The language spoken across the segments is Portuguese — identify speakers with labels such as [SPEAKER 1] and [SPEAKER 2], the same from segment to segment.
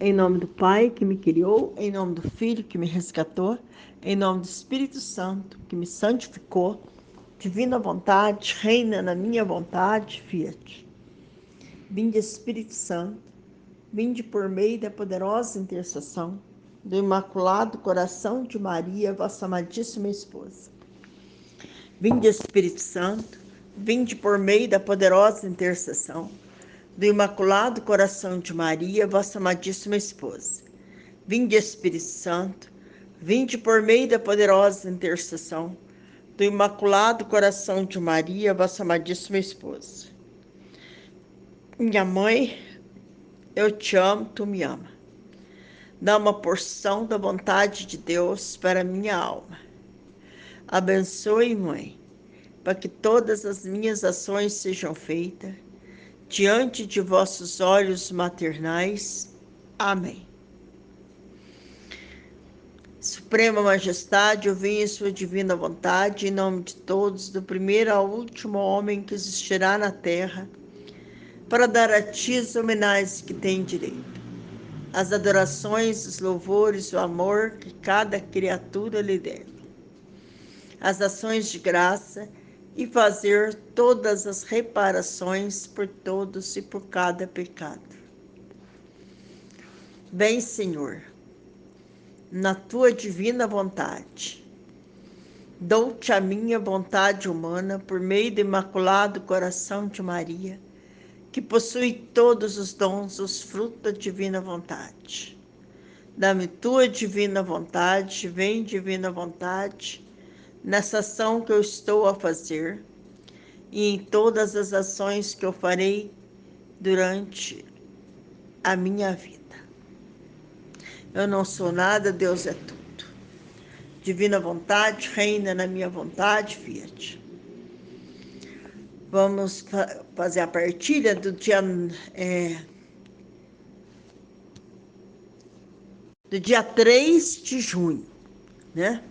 [SPEAKER 1] Em nome do Pai que me criou, em nome do Filho que me resgatou, em nome do Espírito Santo que me santificou, divina vontade, reina na minha vontade, fiat. Vinde Espírito Santo, vinde por meio da poderosa intercessão do Imaculado Coração de Maria, vossa amadíssima esposa. Vinde Espírito Santo, vinde por meio da poderosa intercessão do Imaculado Coração de Maria, vossa amadíssima esposa. Vinde Espírito Santo, vinde por meio da poderosa intercessão do Imaculado Coração de Maria, vossa amadíssima esposa. Minha mãe, eu te amo, tu me ama. Dá uma porção da vontade de Deus para minha alma. Abençoe, mãe, para que todas as minhas ações sejam feitas diante de vossos olhos maternais. Amém. Suprema Majestade, eu vim em sua divina vontade, em nome de todos, do primeiro ao último homem que existirá na terra, para dar a ti as homenagens que tem direito, as adorações, os louvores, o amor que cada criatura lhe deve, as ações de graça e fazer todas as reparações por todos e por cada pecado. Bem, Senhor, na tua divina vontade, dou-te a minha vontade humana por meio do Imaculado Coração de Maria, que possui todos os dons, os frutos da divina vontade. Dá-me tua divina vontade, vem divina vontade, nessa ação que eu estou a fazer e em todas as ações que eu farei durante a minha vida. Eu não sou nada, Deus é tudo. Divina vontade, reina na minha vontade, fiat. Vamos fazer a partilha do dia 3 de junho, né?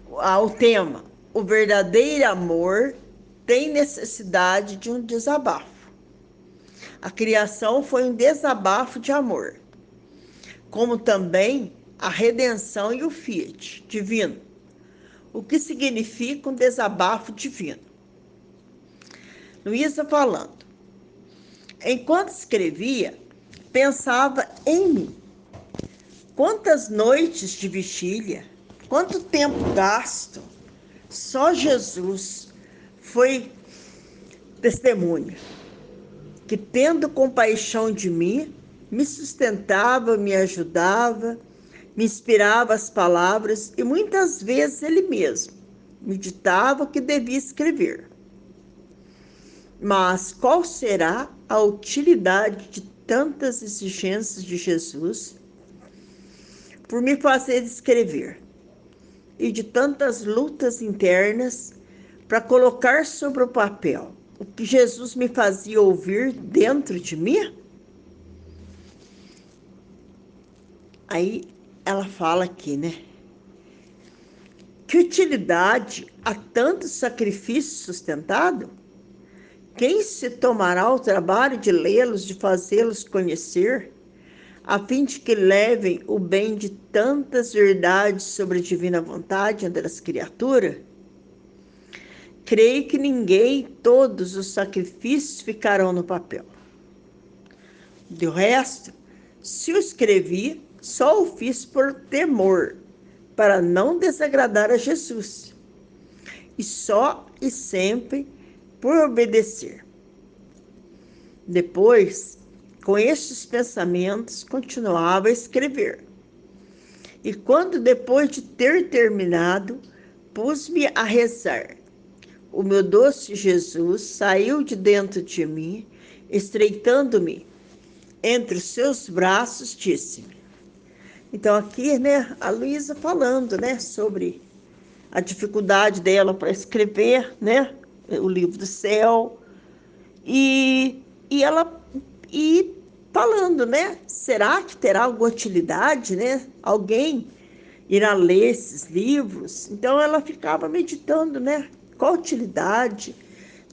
[SPEAKER 1] O tema, o verdadeiro amor tem necessidade de um desabafo. A criação foi um desabafo de amor, como também a redenção e o fiat divino. O que significa um desabafo divino? Luísa falando. Enquanto escrevia, pensava em mim. Quantas noites de vigília, quanto tempo gasto, só Jesus foi testemunha, que tendo compaixão de mim, me sustentava, me ajudava, me inspirava as palavras e muitas vezes ele mesmo me ditava o que devia escrever. Mas qual será a utilidade de tantas exigências de Jesus por me fazer escrever e de tantas lutas internas para colocar sobre o papel o que Jesus me fazia ouvir dentro de mim? Aí ela fala aqui, né? Que utilidade há tanto sacrifício sustentado? Quem se tomará o trabalho de lê-los, de fazê-los conhecer, a fim de que levem o bem de tantas verdades sobre a divina vontade entre as criaturas? Creio que ninguém, todos os sacrifícios ficarão no papel. Do resto, se o escrevi, só o fiz por temor, para não desagradar a Jesus, e só e sempre por obedecer. Depois, com estes pensamentos, continuava a escrever. E quando, depois de ter terminado, pus-me a rezar, o meu doce Jesus saiu de dentro de mim, estreitando-me entre os seus braços, disse-me. Então aqui, né, a Luísa falando, né, sobre a dificuldade dela para escrever, né, o livro do céu, e ela falando, né, será que terá alguma utilidade, né? Alguém irá ler esses livros? Então ela ficava meditando, né? Qual a utilidade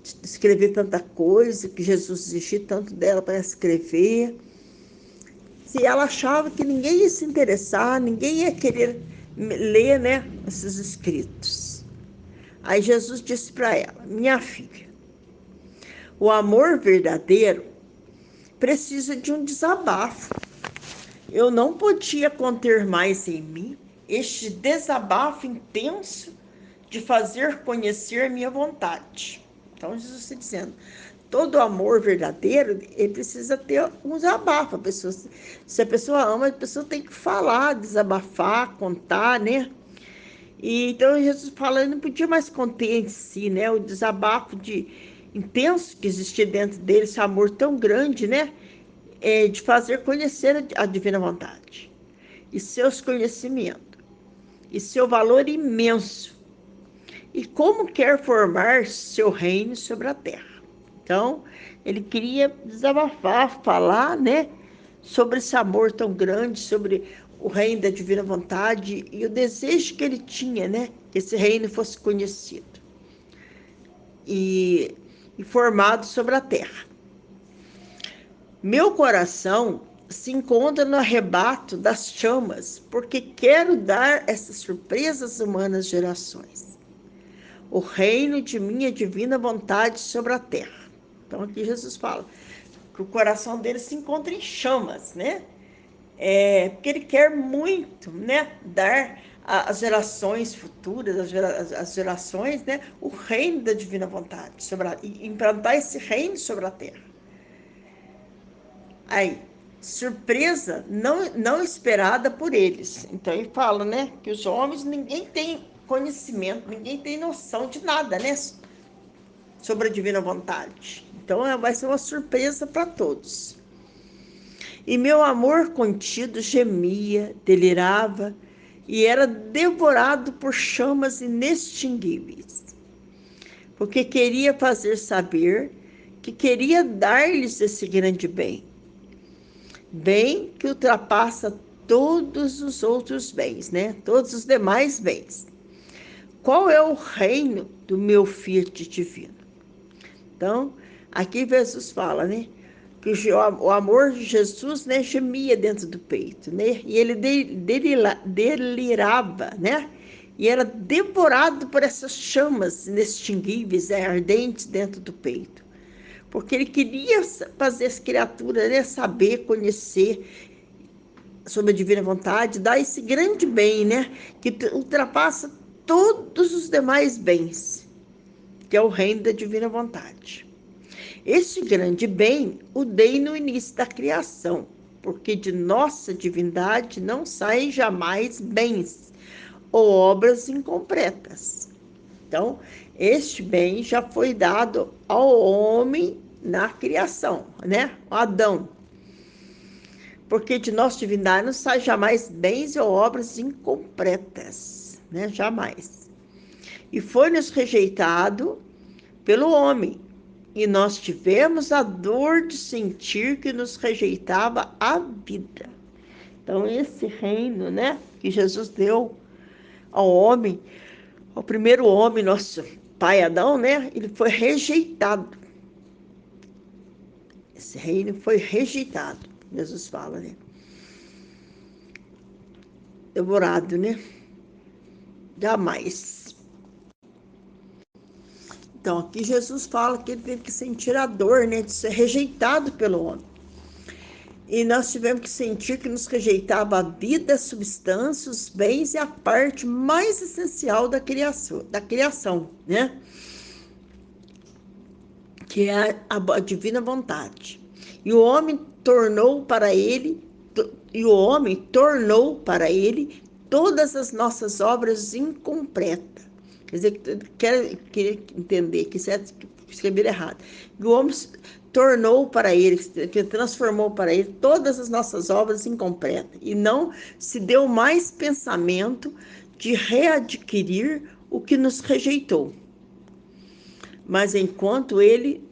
[SPEAKER 1] de escrever tanta coisa, que Jesus exigiu tanto dela para escrever? se ela achava que ninguém ia se interessar, ninguém ia querer ler, né, esses escritos. Aí Jesus disse para ela: minha filha, o amor verdadeiro precisa de um desabafo. Eu não podia conter mais em mim este desabafo intenso de fazer conhecer minha vontade. Então, Jesus está dizendo, todo amor verdadeiro, ele precisa ter um desabafo. Se a pessoa ama, a pessoa tem que falar, desabafar, contar, né? E então Jesus fala, ele não podia mais conter em si, né? O desabafo intenso que existia dentro dele, esse amor tão grande, né? De fazer conhecer a divina vontade e seus conhecimentos e seu valor imenso e como quer formar seu reino sobre a terra. Então, ele queria desabafar, falar, né, sobre esse amor tão grande, sobre o reino da divina vontade e o desejo que ele tinha, né, que esse reino fosse conhecido e formado sobre a terra. Meu coração se encontra no arrebato das chamas, porque quero dar essas surpresas humanas gerações. O reino de minha divina vontade sobre a terra. Então aqui Jesus fala que o coração dele se encontra em chamas, né? Porque ele quer muito, né? Dar às gerações futuras, às gerações, né? O reino da divina vontade, e implantar esse reino sobre a terra. Aí, surpresa não esperada por eles. Então ele fala, né, que os homens, ninguém tem conhecimento, ninguém tem noção de nada, né, sobre a divina vontade. Então vai ser uma surpresa para todos. E meu amor contido gemia, delirava e era devorado por chamas inextinguíveis, porque queria fazer saber que queria dar-lhes esse grande bem que ultrapassa todos os outros bens, né? Todos os demais bens. Qual é o reino do meu Fiat divino? Então, aqui Jesus fala, né? Que o amor de Jesus, né, gemia dentro do peito, né? E ele delirava, né? E era devorado por essas chamas inextinguíveis, ardentes dentro do peito. Porque ele queria fazer as criaturas, né, saber, conhecer sobre a divina vontade, dar esse grande bem, né, que ultrapassa todos os demais bens, que é o reino da divina vontade. Este grande bem o dei no início da criação, porque de nossa divindade não saem jamais bens ou obras incompletas. Então, este bem já foi dado ao homem na criação, né? Adão. Porque de nossa divindade não sai jamais bens ou obras incompletas, né? Jamais. E foi-nos rejeitado pelo homem, e nós tivemos a dor de sentir que nos rejeitava a vida. Então, esse reino, né, que Jesus deu ao homem, ao primeiro homem, nosso pai Adão, né, ele foi rejeitado. Esse reino foi rejeitado, Jesus fala, né? Devorado, né? Jamais. Então, aqui Jesus fala que ele teve que sentir a dor, né, de ser rejeitado pelo homem. E nós tivemos que sentir que nos rejeitava a vida, a substância, os bens e a parte mais essencial da criação, né? Que é a divina vontade. E o homem tornou para ele todas as nossas obras incompletas. Quer dizer, queria entender que isso é escrever errado. E o homem tornou para ele, que transformou para ele todas as nossas obras incompletas e não se deu mais pensamento de readquirir o que nos rejeitou. Mas enquanto ele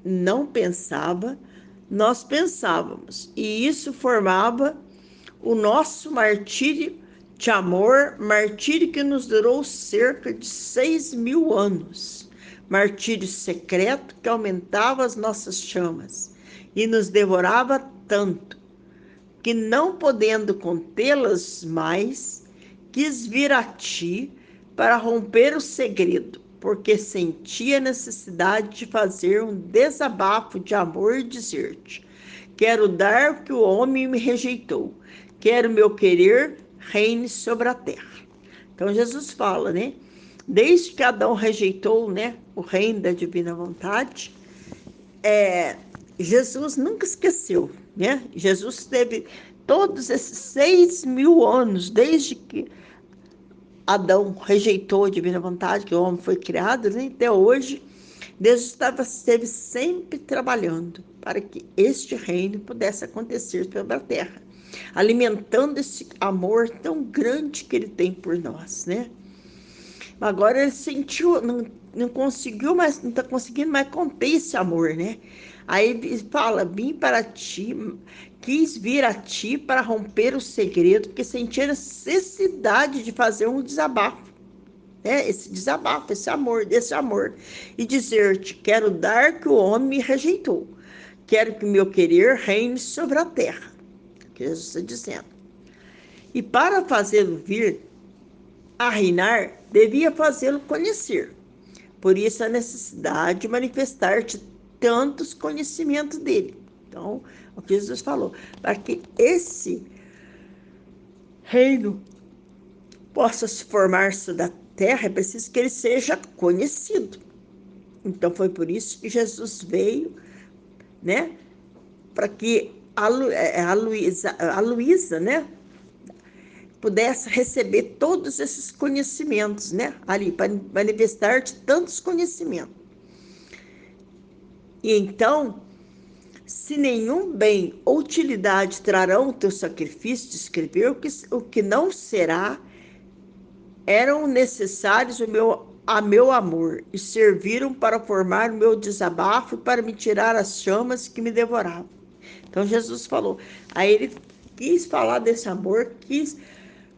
[SPEAKER 1] não pensava, nós pensávamos, e isso formava o nosso martírio de amor, martírio que nos durou cerca de 6.000 anos, martírio secreto que aumentava as nossas chamas e nos devorava tanto, que não podendo contê-las mais, quis vir a ti para romper o segredo, porque sentia necessidade de fazer um desabafo de amor e dizer-te: quero dar o que o homem me rejeitou, quero meu querer reine sobre a terra. Então Jesus fala, né? Desde que Adão rejeitou, né, o reino da divina vontade, Jesus nunca esqueceu, né? Jesus teve todos esses 6.000 anos, desde que Adão rejeitou a divina vontade, que o homem foi criado, né? Até hoje, Deus esteve sempre trabalhando para que este reino pudesse acontecer sobre a terra, alimentando esse amor tão grande que ele tem por nós, né? Agora ele sentiu, não conseguiu mais, não está conseguindo mais conter esse amor, né? Aí ele fala: vim para ti, quis vir a ti para romper o segredo, porque sentia necessidade de fazer um desabafo, né? Esse desabafo, esse amor, desse amor, e dizer-te: quero dar que o homem me rejeitou, quero que o meu querer reine sobre a terra, que Jesus está dizendo. E para fazê-lo vir a reinar, devia fazê-lo conhecer. Por isso a necessidade de manifestar-te tantos conhecimentos dele. Então, o que Jesus falou, para que esse reino possa se formar sobre a terra, é preciso que ele seja conhecido. Então, foi por isso que Jesus veio, né? Para que a Luísa, né? Pudesse receber todos esses conhecimentos, né? Ali, para manifestar-te tantos conhecimentos. E então, se nenhum bem ou utilidade trarão o teu sacrifício, descreveu o que não será, eram necessários a meu amor, e serviram para formar o meu desabafo e para me tirar as chamas que me devoravam. Então Jesus falou, aí ele quis falar desse amor, quis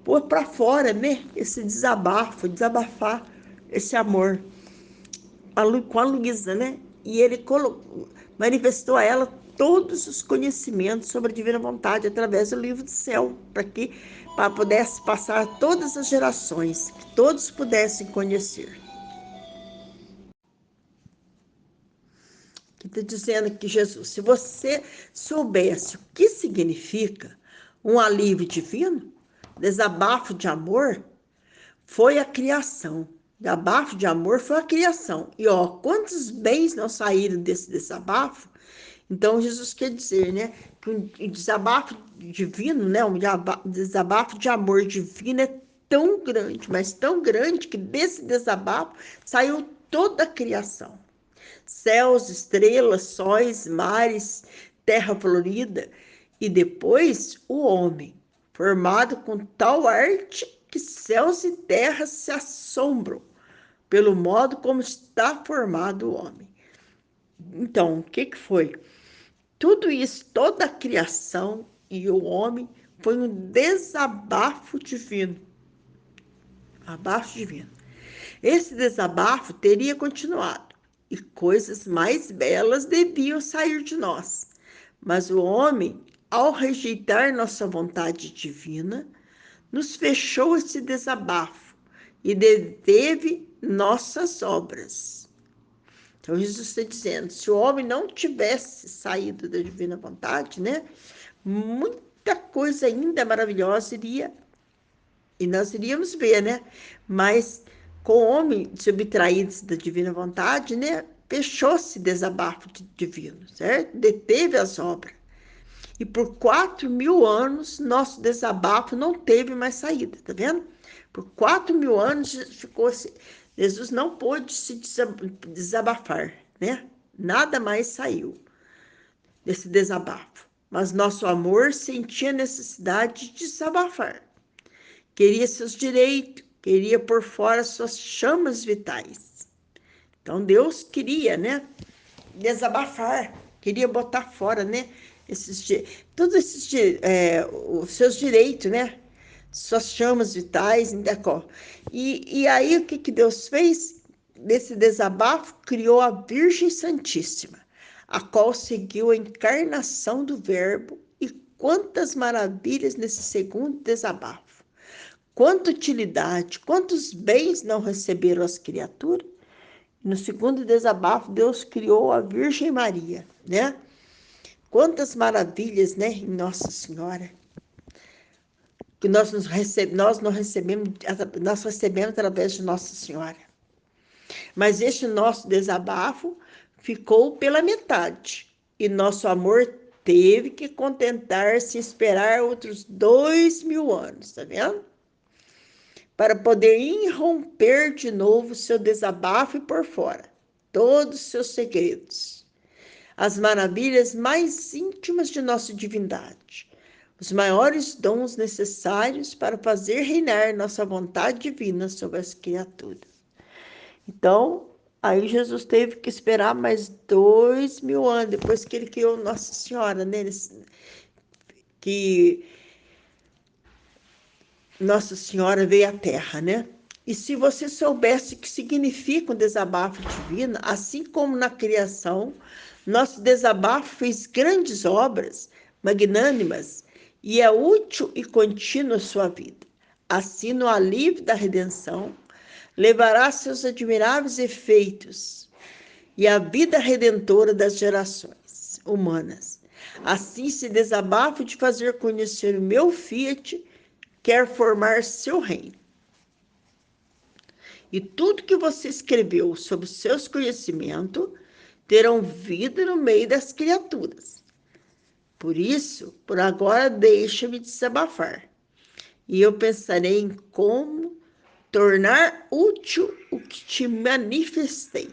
[SPEAKER 1] pôr para fora, né, esse desabafo, desabafar esse amor com a Luísa, né? E ele manifestou a ela todos os conhecimentos sobre a divina vontade através do livro do céu, para pudesse passar a todas as gerações, que todos pudessem conhecer. Está dizendo que Jesus, se você soubesse o que significa um alívio divino, desabafo de amor, foi a criação. Desabafo de amor foi a criação. E ó, quantos bens não saíram desse desabafo? Então Jesus quer dizer, né, que um desabafo divino, né, um desabafo de amor divino é tão grande, mas tão grande que desse desabafo saiu toda a criação. Céus, estrelas, sóis, mares, terra florida e depois o homem, formado com tal arte que céus e terras se assombram pelo modo como está formado o homem. Então, o que foi? Tudo isso, toda a criação e o homem foi um desabafo divino. Abaixo divino. Esse desabafo teria continuado e coisas mais belas deviam sair de nós. Mas o homem, ao rejeitar nossa vontade divina, nos fechou esse desabafo e deteve nossas obras. Então, Jesus está dizendo, se o homem não tivesse saído da divina vontade, né, muita coisa ainda maravilhosa iria, e nós iríamos ver, né, mas com o homem subtraído da divina vontade, né, fechou-se desabafo divino, certo? Deteve as obras. E por 4.000 anos, nosso desabafo não teve mais saída, tá vendo? Por 4.000 anos, Jesus não pôde se desabafar, né? Nada mais saiu desse desabafo. Mas nosso amor sentia necessidade de desabafar. Queria seus direitos, queria pôr fora suas chamas vitais. Então Deus queria, né? Desabafar, queria botar fora, né? Todos os seus direitos, né? Suas chamas vitais, e aí o que Deus fez? Nesse desabafo, criou a Virgem Santíssima, a qual seguiu a encarnação do Verbo e quantas maravilhas nesse segundo desabafo. Quanta utilidade, quantos bens não receberam as criaturas. No segundo desabafo, Deus criou a Virgem Maria, né? Quantas maravilhas, né, em Nossa Senhora. Que nós recebemos através de Nossa Senhora. Mas este nosso desabafo ficou pela metade. E nosso amor teve que contentar-se e esperar outros 2000 anos, tá vendo? Para poder irromper de novo seu desabafo e por fora todos os seus segredos, as maravilhas mais íntimas de nossa divindade, os maiores dons necessários para fazer reinar nossa vontade divina sobre as criaturas. Então, aí Jesus teve que esperar mais 2000 anos, depois que ele criou Nossa Senhora, né? Que Nossa Senhora veio à Terra, né? E se você soubesse o que significa um desabafo divino, assim como na criação, nosso desabafo fez grandes obras magnânimas e é útil e contínuo à sua vida. Assim, no alívio da redenção, levará seus admiráveis efeitos e a vida redentora das gerações humanas. Assim, se desabafo de fazer conhecer o meu Fiat, quer formar seu reino. E tudo que você escreveu sobre os seus conhecimentos terão vida no meio das criaturas. Por isso, por agora, deixa-me desabafar. E eu pensarei em como tornar útil o que te manifestei.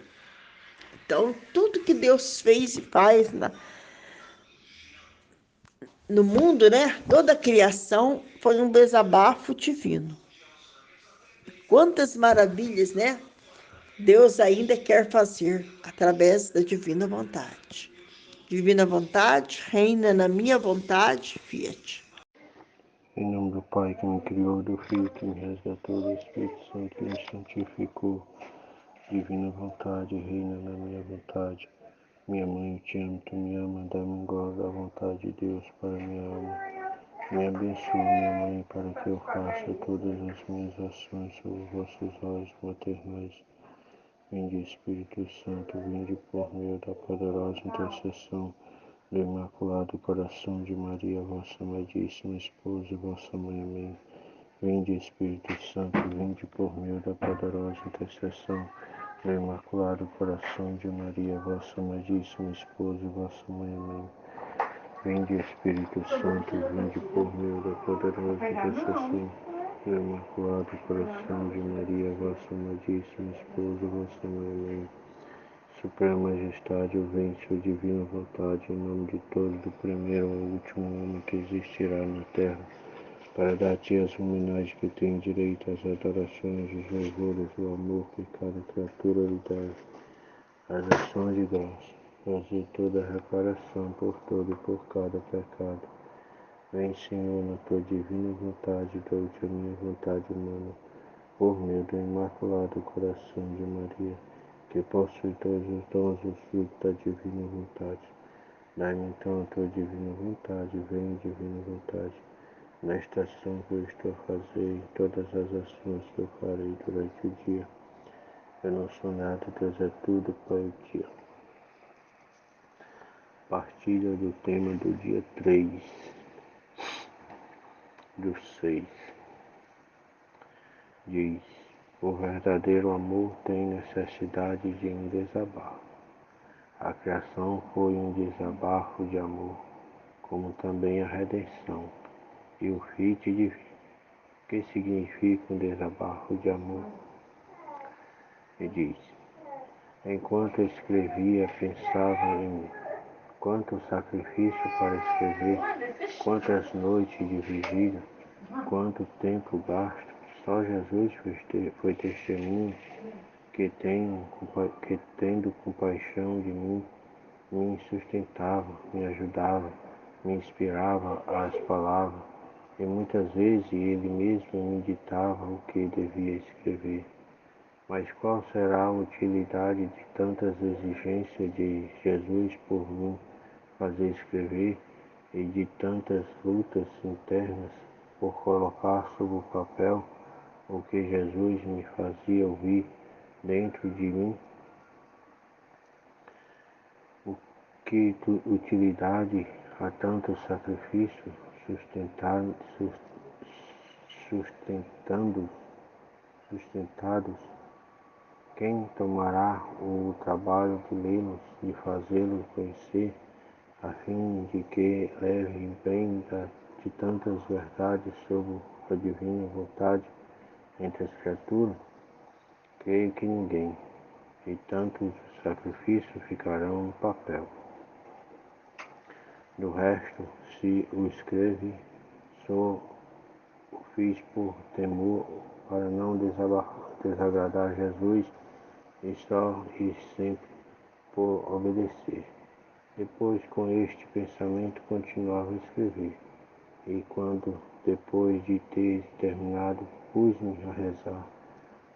[SPEAKER 1] Então, tudo que Deus fez e faz no mundo, né? Toda a criação foi um desabafo divino. Quantas maravilhas, né? Deus ainda quer fazer através da divina vontade. Divina vontade, reina na minha vontade, fiat.
[SPEAKER 2] Em nome do Pai que me criou, do Filho que me resgatou, do Espírito Santo que me santificou. Divina vontade, reina na minha vontade. Minha mãe, eu te amo, tu me ama, dá-me igual da vontade de Deus para minha alma. Me abençoe, minha mãe, para que eu faça todas as minhas ações sob vossos olhos maternais. Vinde, Espírito Santo, vinde por meio da poderosa intercessão do Imaculado Coração de Maria, vossa amadíssima esposa, vossa mãe. Amém. Vinde, Espírito Santo, vinde por meio da poderosa intercessão do Imaculado Coração de Maria, vossa amadíssima esposa, vossa mãe. Amém. Vinde, Espírito Santo, vinde por meio da poderosa intercessão do Imaculado Coração de Maria, vossa amadíssima esposa, vossa mãe. Amém. Suprema Majestade, eu venho sua divina vontade, em nome de todos, do primeiro ao último homem que existirá na terra, para dar-te as homenagens que tem direito, às adorações, os louvores, o amor que cada criatura lhe dá, as ações de graça, fazer toda a reparação por todo e por cada pecado. Vem, Senhor, na tua divina vontade, dou-te a minha vontade humana, por meio do Imaculado Coração de Maria, que possui todos os dons e os frutos da divina vontade. Dai-me então a tua divina vontade, vem, divina vontade, nesta ação que eu estou a fazer, em todas as ações que eu farei durante o dia. Eu não sou nada, Deus é tudo para o dia. Partilha do tema do dia 3/6. Diz: o verdadeiro amor tem necessidade de um desabafo. A criação foi um desabafo de amor, como também a redenção. E o Fiat divino. Que significa um desabafo de amor? E diz: enquanto eu escrevia, pensava em quanto sacrifício para escrever, quantas noites de vigília, quanto tempo gasto. Só Jesus foi testemunha que tendo compaixão de mim, me sustentava, me ajudava, me inspirava as palavras, e muitas vezes ele mesmo me ditava o que devia escrever. Mas qual será a utilidade de tantas exigências de Jesus por mim fazer escrever, e de tantas lutas internas por colocar sobre o papel o que Jesus me fazia ouvir dentro de mim, o que utilidade há tanto sacrifício sustentados, quem tomará o trabalho de lê-los, de fazê-los conhecer, a fim de que leve bem de tantas verdades sobre a divina vontade entre as criaturas? Creio que ninguém, e tantos sacrifícios ficarão no papel. Do resto, se o escrevi, só o fiz por temor para não desagradar Jesus e só e sempre por obedecer. Depois, com este pensamento, continuava a escrever. E quando, depois de ter terminado, pus-me a rezar,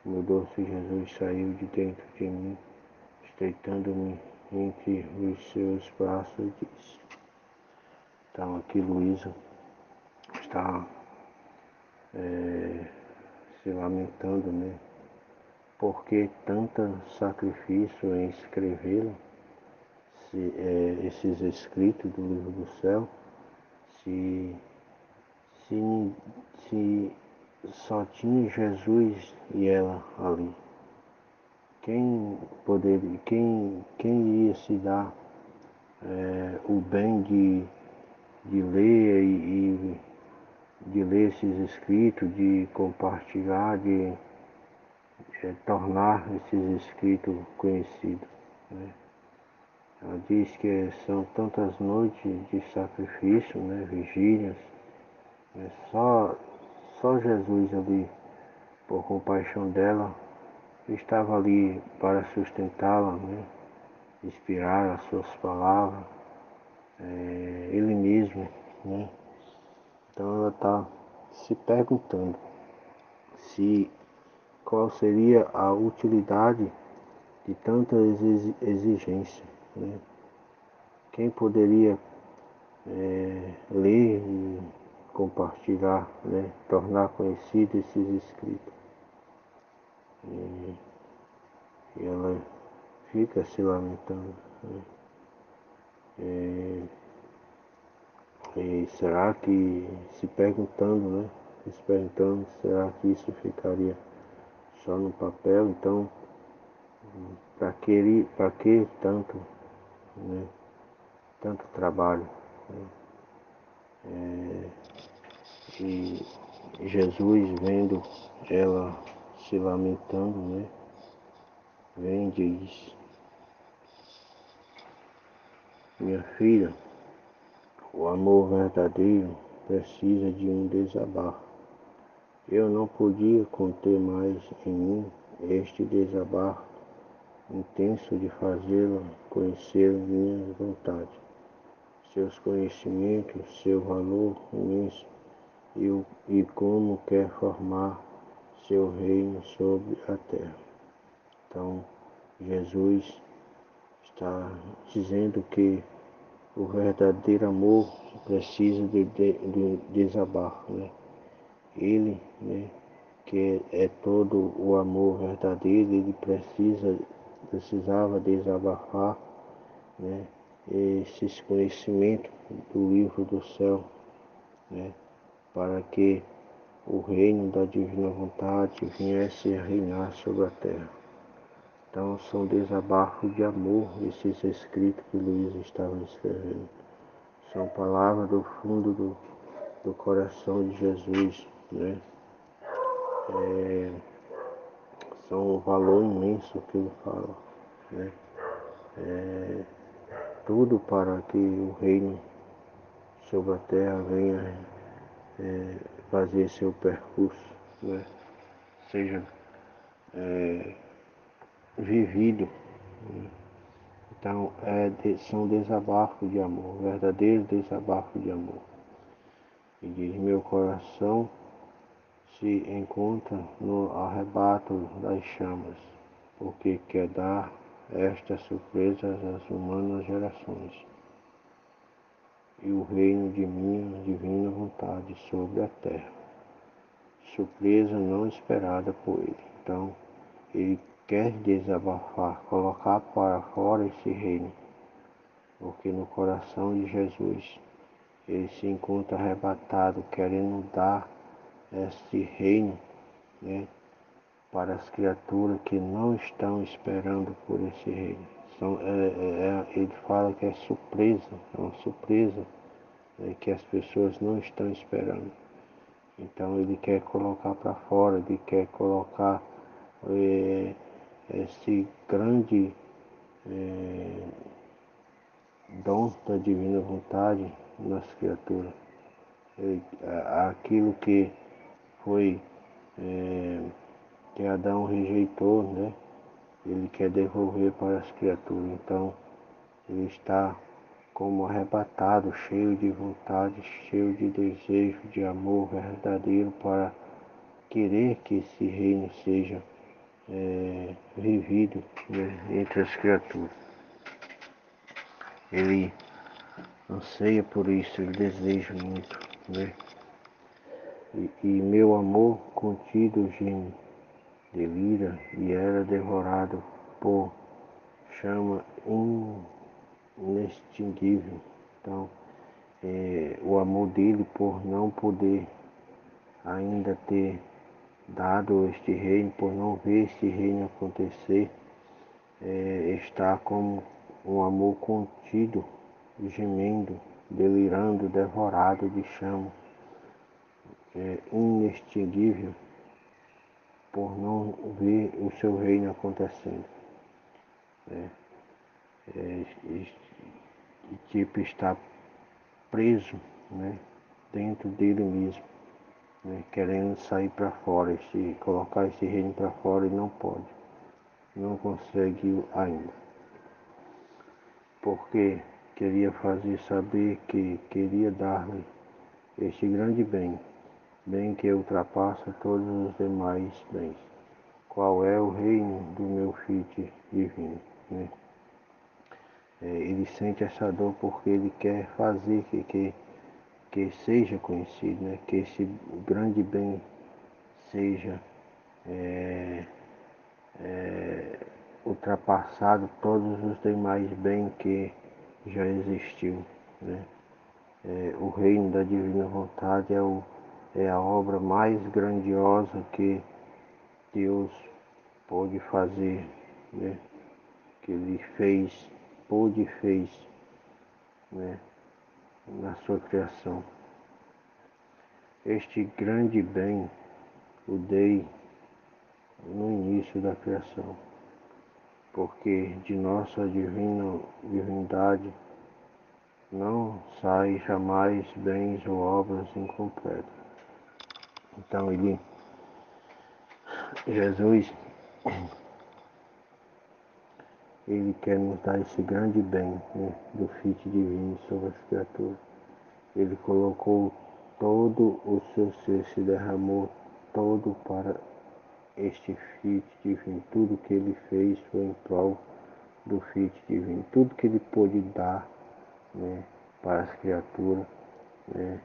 [SPEAKER 2] o meu doce Jesus saiu de dentro de mim, estreitando-me entre os seus braços e disse: então aqui Luísa está se lamentando, né? Por que tanto sacrifício em escrevê-lo, esses escritos do livro do céu, se, se só tinha Jesus e ela ali? Quem ia se dar o bem de ler e de ler esses escritos, de compartilhar, de tornar esses escritos conhecidos, né? Ela diz que são tantas noites de sacrifício, né, vigílias, né, só Jesus ali, por compaixão dela, estava ali para sustentá-la, né, inspirar as suas palavras, Ele mesmo, né? Então ela está se perguntando qual seria a utilidade de tanta exigência, né? Quem poderia ler e compartilhar, né? Tornar conhecido esses escritos. E ela fica se lamentando, né? E será que, se perguntando, né? Se perguntando, será que isso ficaria só no papel? Então, para que tanto, né? Tanto trabalho, né? E Jesus, vendo ela se lamentando, né? Vem e diz: minha filha, o amor verdadeiro precisa de um desabafo. Eu não podia conter mais em mim este desabafo intenso de fazê-la conhecer minha vontade, seus conhecimentos, seu valor imenso e como quer formar seu reino sobre a terra. Então, Jesus está dizendo que o verdadeiro amor precisa de desabafo, né? Ele, né, que é todo o amor verdadeiro, ele precisava desabafar, né, esses conhecimentos do livro do céu, né, para que o reino da divina vontade viesse a reinar sobre a terra. Então são desabafos de amor esses escritos que Luísa estava escrevendo. São palavras do fundo do coração de Jesus, né? São um valor imenso que ele fala, né? Tudo para que o reino sobre a terra venha fazer seu percurso, né? Seja vivido. Então são desabafos de amor, verdadeiros desabafos de amor. E diz: meu coração se encontra no arrebato das chamas, porque quer dar estas surpresas às humanas gerações. e o reino de minha divina vontade sobre a terra. Surpresa não esperada por ele. Então, ele quer desabafar, colocar para fora esse reino, porque no coração de Jesus ele se encontra arrebatado, querendo dar este reino, né, para as criaturas que não estão esperando por esse reino. Ele fala que é surpresa, é uma surpresa, né, que as pessoas não estão esperando. Então ele quer colocar para fora, ele quer colocar esse grande dom da divina vontade nas criaturas. Aquilo que foi que Adão rejeitou, né? Ele quer devolver para as criaturas. Então ele está como arrebatado, cheio de vontade, cheio de desejo, de amor verdadeiro para querer que esse reino seja vivido, né, entre as criaturas. Ele anseia por isso, ele deseja muito, né? E meu amor contido geme, delira e era devorado por chama inextinguível. Então, o amor dele por não poder ainda ter dado este reino, por não ver este reino acontecer, está como um amor contido, gemendo, delirando, devorado de chama, inextinguível, por não ver o seu reino acontecendo. E tipo está preso, né, dentro dele mesmo, né, querendo sair para fora, colocar esse reino para fora e não pode, não consegue ainda, porque queria fazer saber que queria dar-lhe este grande bem, bem que ultrapassa todos os demais bens. Qual é o reino do meu Filho divino, né? Ele sente essa dor porque ele quer fazer que seja conhecido, né? Que esse grande bem seja ultrapassado todos os demais bens que já existiu, né? O reino da divina vontade é a obra mais grandiosa que Deus pôde fazer, né? Que ele pôde e fez, né, na sua criação. Este grande bem o dei no início da criação, porque de nossa divindade não sai jamais bens ou obras incompletas. Então Jesus, ele quer nos dar esse grande bem, né, do Filho divino sobre as criaturas. Ele colocou todo o seu ser, se derramou todo para este Filho divino. Tudo que ele fez foi em prol do Filho divino. Tudo que ele pôde dar, né, para as criaturas, né,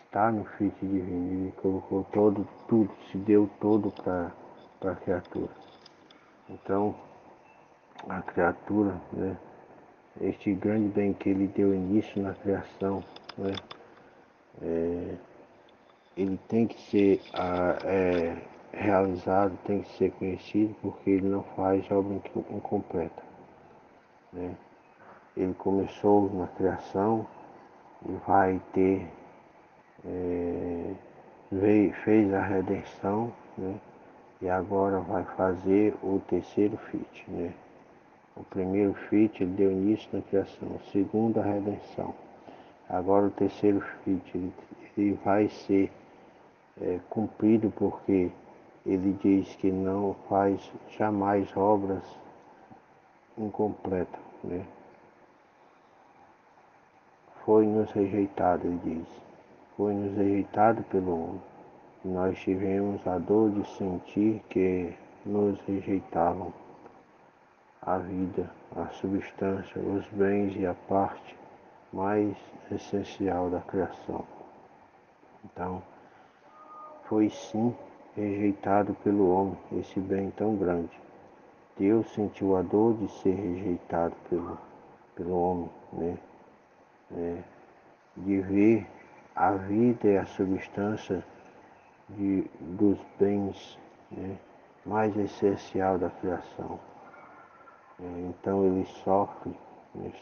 [SPEAKER 2] está no Filho divino. Ele colocou tudo, se deu todo para a criatura. Então, a criatura, né, este grande bem que ele deu início na criação, né, ele tem que ser realizado, tem que ser conhecido, porque ele não faz obra incompleta, né? Ele começou na criação e vai ter, fez a redenção, né? E agora vai fazer o terceiro feat, né? O primeiro feat ele deu início na criação, o segundo a redenção. Agora o terceiro feat ele vai ser cumprido, porque ele diz que não faz jamais obras incompletas, né? Foi-nos rejeitado, ele diz. Foi-nos rejeitado pelo homem. Nós tivemos a dor de sentir que nos rejeitavam a vida, a substância, os bens e a parte mais essencial da criação. Então, foi sim rejeitado pelo homem esse bem tão grande. Deus sentiu a dor de ser rejeitado pelo homem, né? De ver a vida e a substância dos bens, né, mais essencial da criação. Então ele sofre,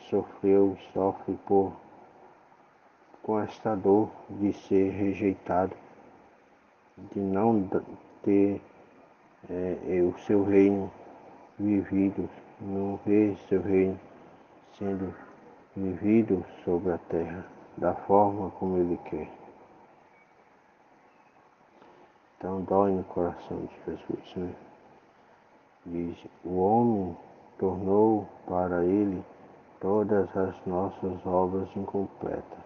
[SPEAKER 2] sofreu e sofre com esta dor de ser rejeitado, de não ter o seu reino vivido, não ver seu reino sendo vivido sobre a terra da forma como ele quer. Então dói no coração de Jesus, né? Diz, o homem tornou para ele todas as nossas obras incompletas,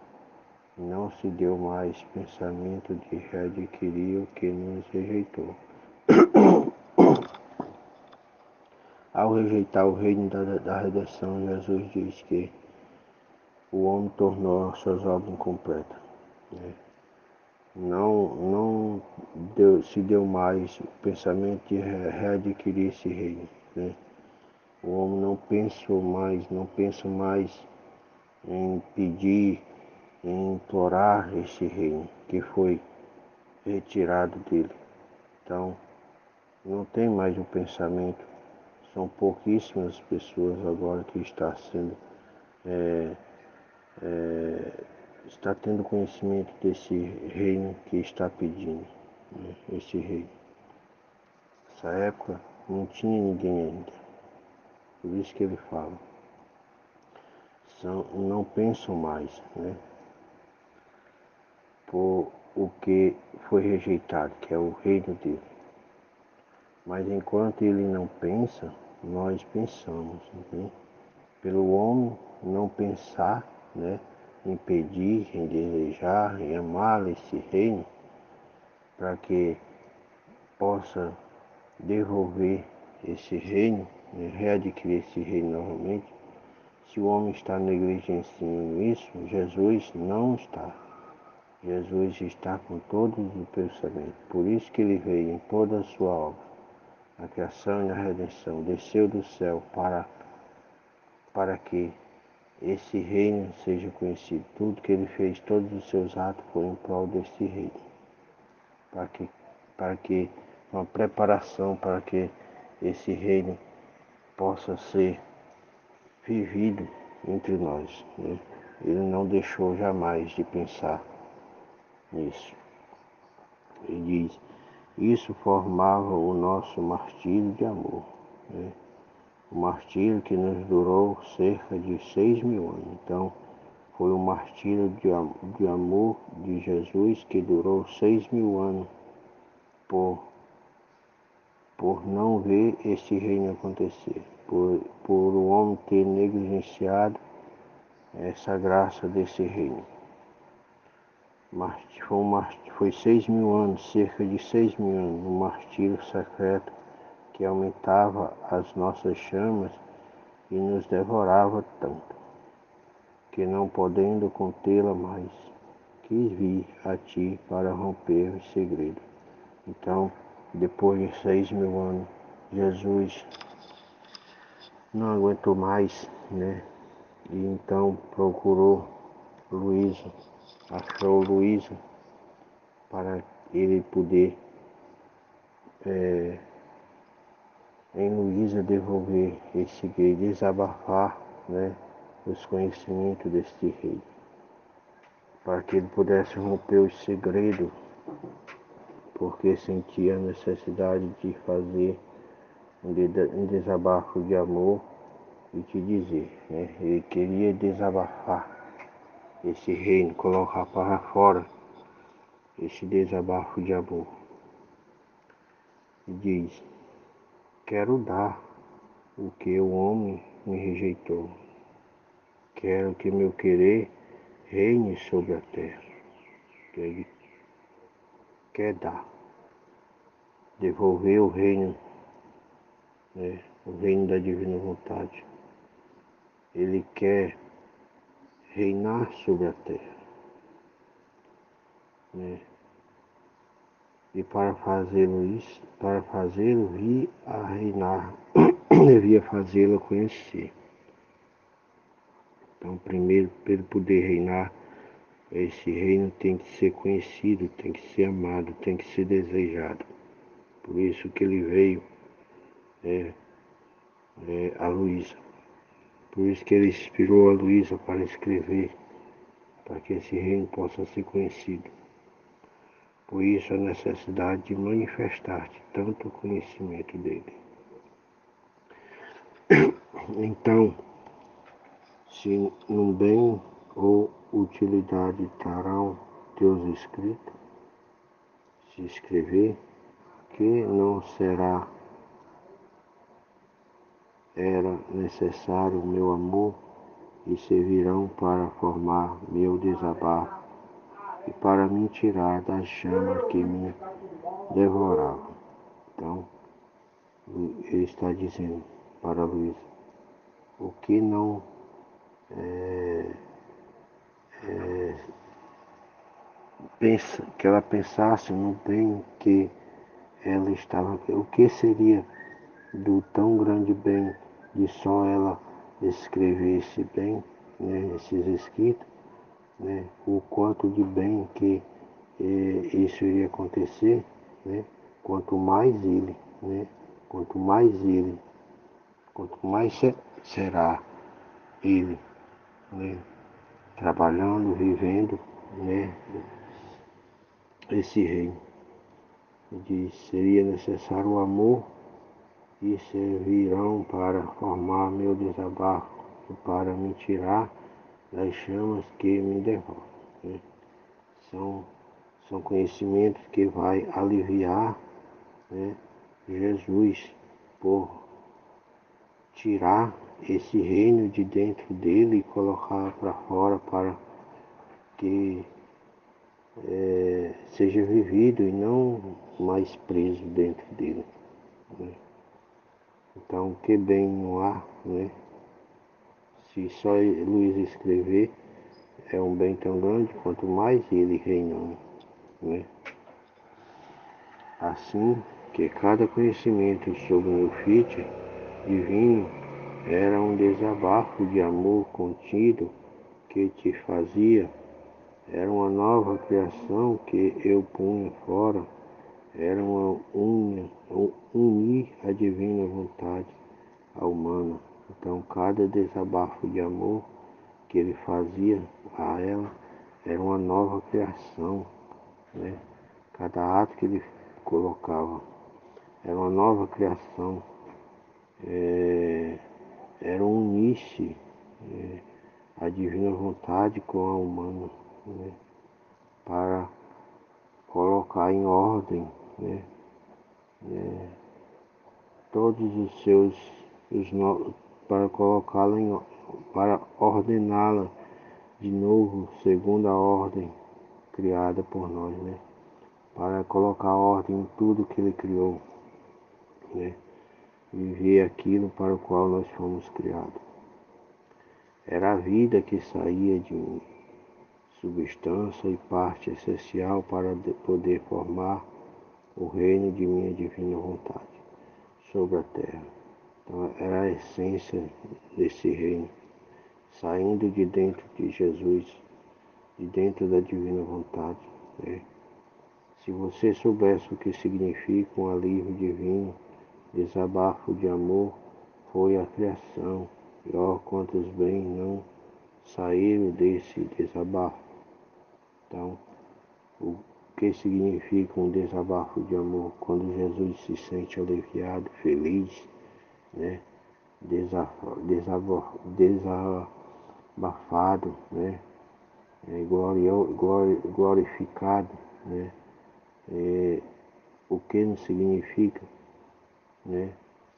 [SPEAKER 2] e não se deu mais pensamento de readquirir o que nos rejeitou. Ao rejeitar o reino da redenção, Jesus diz que o homem tornou as suas obras incompletas, né? Não se deu mais o pensamento de readquirir esse reino, né? O homem não pensa mais em pedir, em implorar esse reino que foi retirado dele. Então, não tem mais o pensamento. São pouquíssimas pessoas agora que está tendo conhecimento desse reino que está pedindo, né? Esse reino. Nessa época não tinha ninguém ainda. Por isso que ele fala. Não pensam mais, né? Por o que foi rejeitado, que é o reino dele. Mas enquanto ele não pensa, nós pensamos, né? Pelo homem não pensar, né? Em pedir, em desejar, em amar esse reino, para que possa devolver esse reino, né? Readquirir esse reino novamente. Se o homem está negligenciando isso, Jesus não está. Jesus está com todos os pensamentos. Por isso que ele veio em toda a sua obra, na criação e na redenção. Desceu do céu para que esse reino seja conhecido. Tudo que ele fez, todos os seus atos foram em prol desse reino. Para que uma preparação para que esse reino possa ser vivido entre nós, né? Ele não deixou jamais de pensar nisso. Ele diz, isso formava o nosso martírio de amor, né? O martírio que nos durou cerca de 6.000 anos. Então, foi o martírio de amor de Jesus que durou 6.000 anos por não ver esse reino acontecer, por o homem ter negligenciado essa graça desse reino. Foi 6.000 anos, cerca de 6.000 anos, um martírio secreto que aumentava as nossas chamas e nos devorava tanto, que não podendo contê-la mais, quis vir a ti para romper os segredos. Então, depois de 6.000 anos, Jesus não aguentou mais, né? E então procurou Luísa, achou Luísa para ele poder em Luísa devolver esse rei, desabafar, né, os conhecimentos deste rei, para que ele pudesse romper os segredos, porque sentia a necessidade de fazer um desabafo de amor e te dizer, né, ele queria desabafar esse reino, colocar para fora esse desabafo de amor. E diz, quero dar o que o homem me rejeitou. Quero que meu querer reine sobre a terra. Que ele quer dar. Devolver o reino, né? O reino da divina vontade. Ele quer reinar sobre a terra, né? E para fazê-lo vir a reinar, devia fazê-lo conhecer. Então, primeiro, para ele poder reinar, esse reino tem que ser conhecido, tem que ser amado, tem que ser desejado. Por isso que ele veio a Luísa. Por isso que ele inspirou a Luísa para escrever, para que esse reino possa ser conhecido. Por isso a necessidade de manifestar-te tanto o conhecimento dele. Então, se num bem ou utilidade trarão teus escritos, se escrever, que não era necessário meu amor e servirão para formar meu desabafo e para me tirar das chamas que me devoravam. Então, ele está dizendo para Luísa, o que não que ela pensasse no bem que ela estava, o que seria do tão grande bem de só ela escrever esse bem, né, esses escritos, né, o quanto de bem que isso iria acontecer, né, quanto mais ele, né, quanto mais será ele, né, trabalhando, vivendo, né, esse reino. Seria necessário o amor e servirão para formar meu desabafo e para me tirar das chamas que me devoram. Né? São conhecimentos que vai aliviar, né, Jesus por tirar esse reino de dentro dele e colocar para fora para que seja vivido e não mais preso dentro dele. Né? Então, que bem não há, né? Se só Luiz escrever, é um bem tão grande quanto mais ele reinando, né? Assim que cada conhecimento sobre o ofício divino era um desabafo de amor contido que te fazia, era uma nova criação que eu punha fora, era uma unir a divina vontade à humana. Então cada desabafo de amor que ele fazia a ela era uma nova criação, né? Cada ato que ele colocava era uma nova criação, era um unir-se a divina vontade com a humana, né? Para colocar em ordem, né? Todos os seus, para colocá-la para ordená-la de novo segundo a ordem criada por nós, né? Para colocar ordem em tudo que ele criou, né? Viver aquilo para o qual nós fomos criados. Era a vida que saía de mim, substância e parte essencial para poder formar o reino de minha divina vontade sobre a terra. Então, era a essência desse reino, saindo de dentro de Jesus, de dentro da divina vontade, né? Se você soubesse o que significa um alívio divino, desabafo de amor, foi a criação, e ó, quantos bem não saíram desse desabafo. Então, o que significa um desabafo de amor? Quando Jesus se sente aliviado, feliz, né? Desabafado, né? Glorificado, né? O que não significa, né?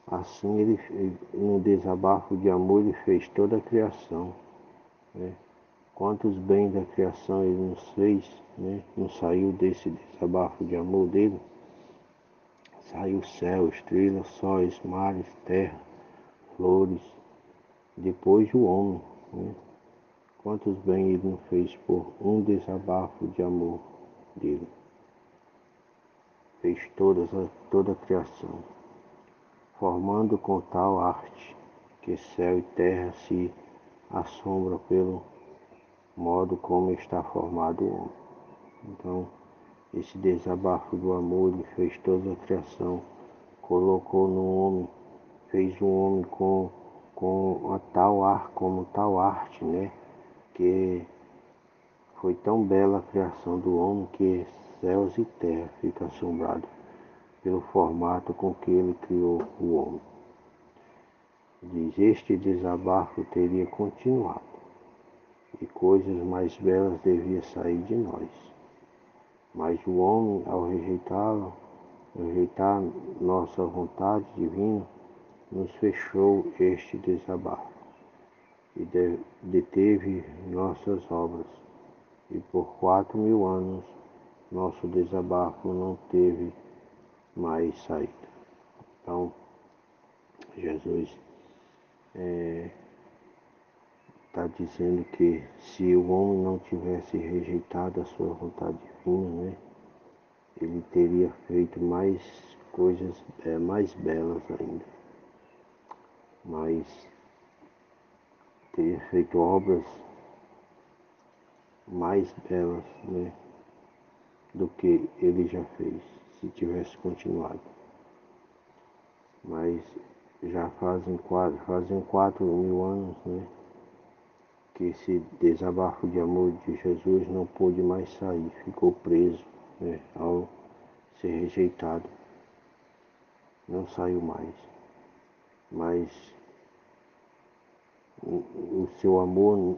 [SPEAKER 2] Assim no desabafo de amor ele fez toda a criação, né? Quantos bens da criação ele nos fez, né? Não saiu desse desabafo de amor dele? Saiu céu, estrelas, sóis, mares, terra, flores, depois o homem, né? Quantos bem ele não fez por um desabafo de amor dele. Fez toda a criação, formando com tal arte que céu e terra se assombram pelo modo como está formado o homem. Então, esse desabafo do amor, ele fez toda a criação, colocou no homem, fez o homem com como tal arte, né? Que foi tão bela a criação do homem que céus e terra ficam assombrados pelo formato com que ele criou o homem. Diz, este desabafo teria continuado, e coisas mais belas deviam sair de nós. Mas o homem, ao rejeitar nossa vontade divina, nos fechou este desabafo e deteve nossas obras. E por 4.000 anos nosso desabafo não teve mais saída. Então, Jesus está dizendo que se o homem não tivesse rejeitado a sua vontade divina, né, ele teria feito mais coisas mais belas ainda, mas teria feito obras mais belas, né, do que ele já fez, se tivesse continuado. Mas já fazem 4.000 anos, né, que esse desabafo de amor de Jesus não pôde mais sair, ficou preso, né, ao ser rejeitado. Não saiu mais. Mas o seu amor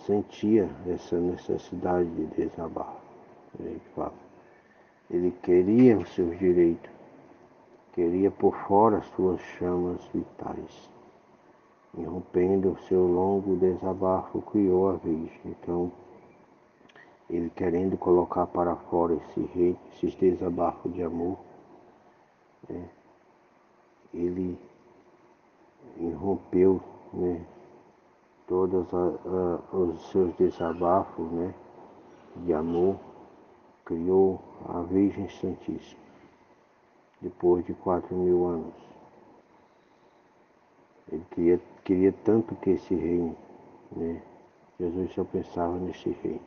[SPEAKER 2] sentia essa necessidade de desabafo. Ele fala. Ele queria os seus direitos, queria por fora as suas chamas vitais. Irrompendo o seu longo desabafo, criou a Virgem. Então, ele querendo colocar para fora esses desabafos de amor, né, ele irrompeu, né, todos os seus desabafos, né, de amor, criou a Virgem Santíssima, depois de 4.000 anos. Ele queria tanto que esse reino, né, Jesus só pensava nesse reino.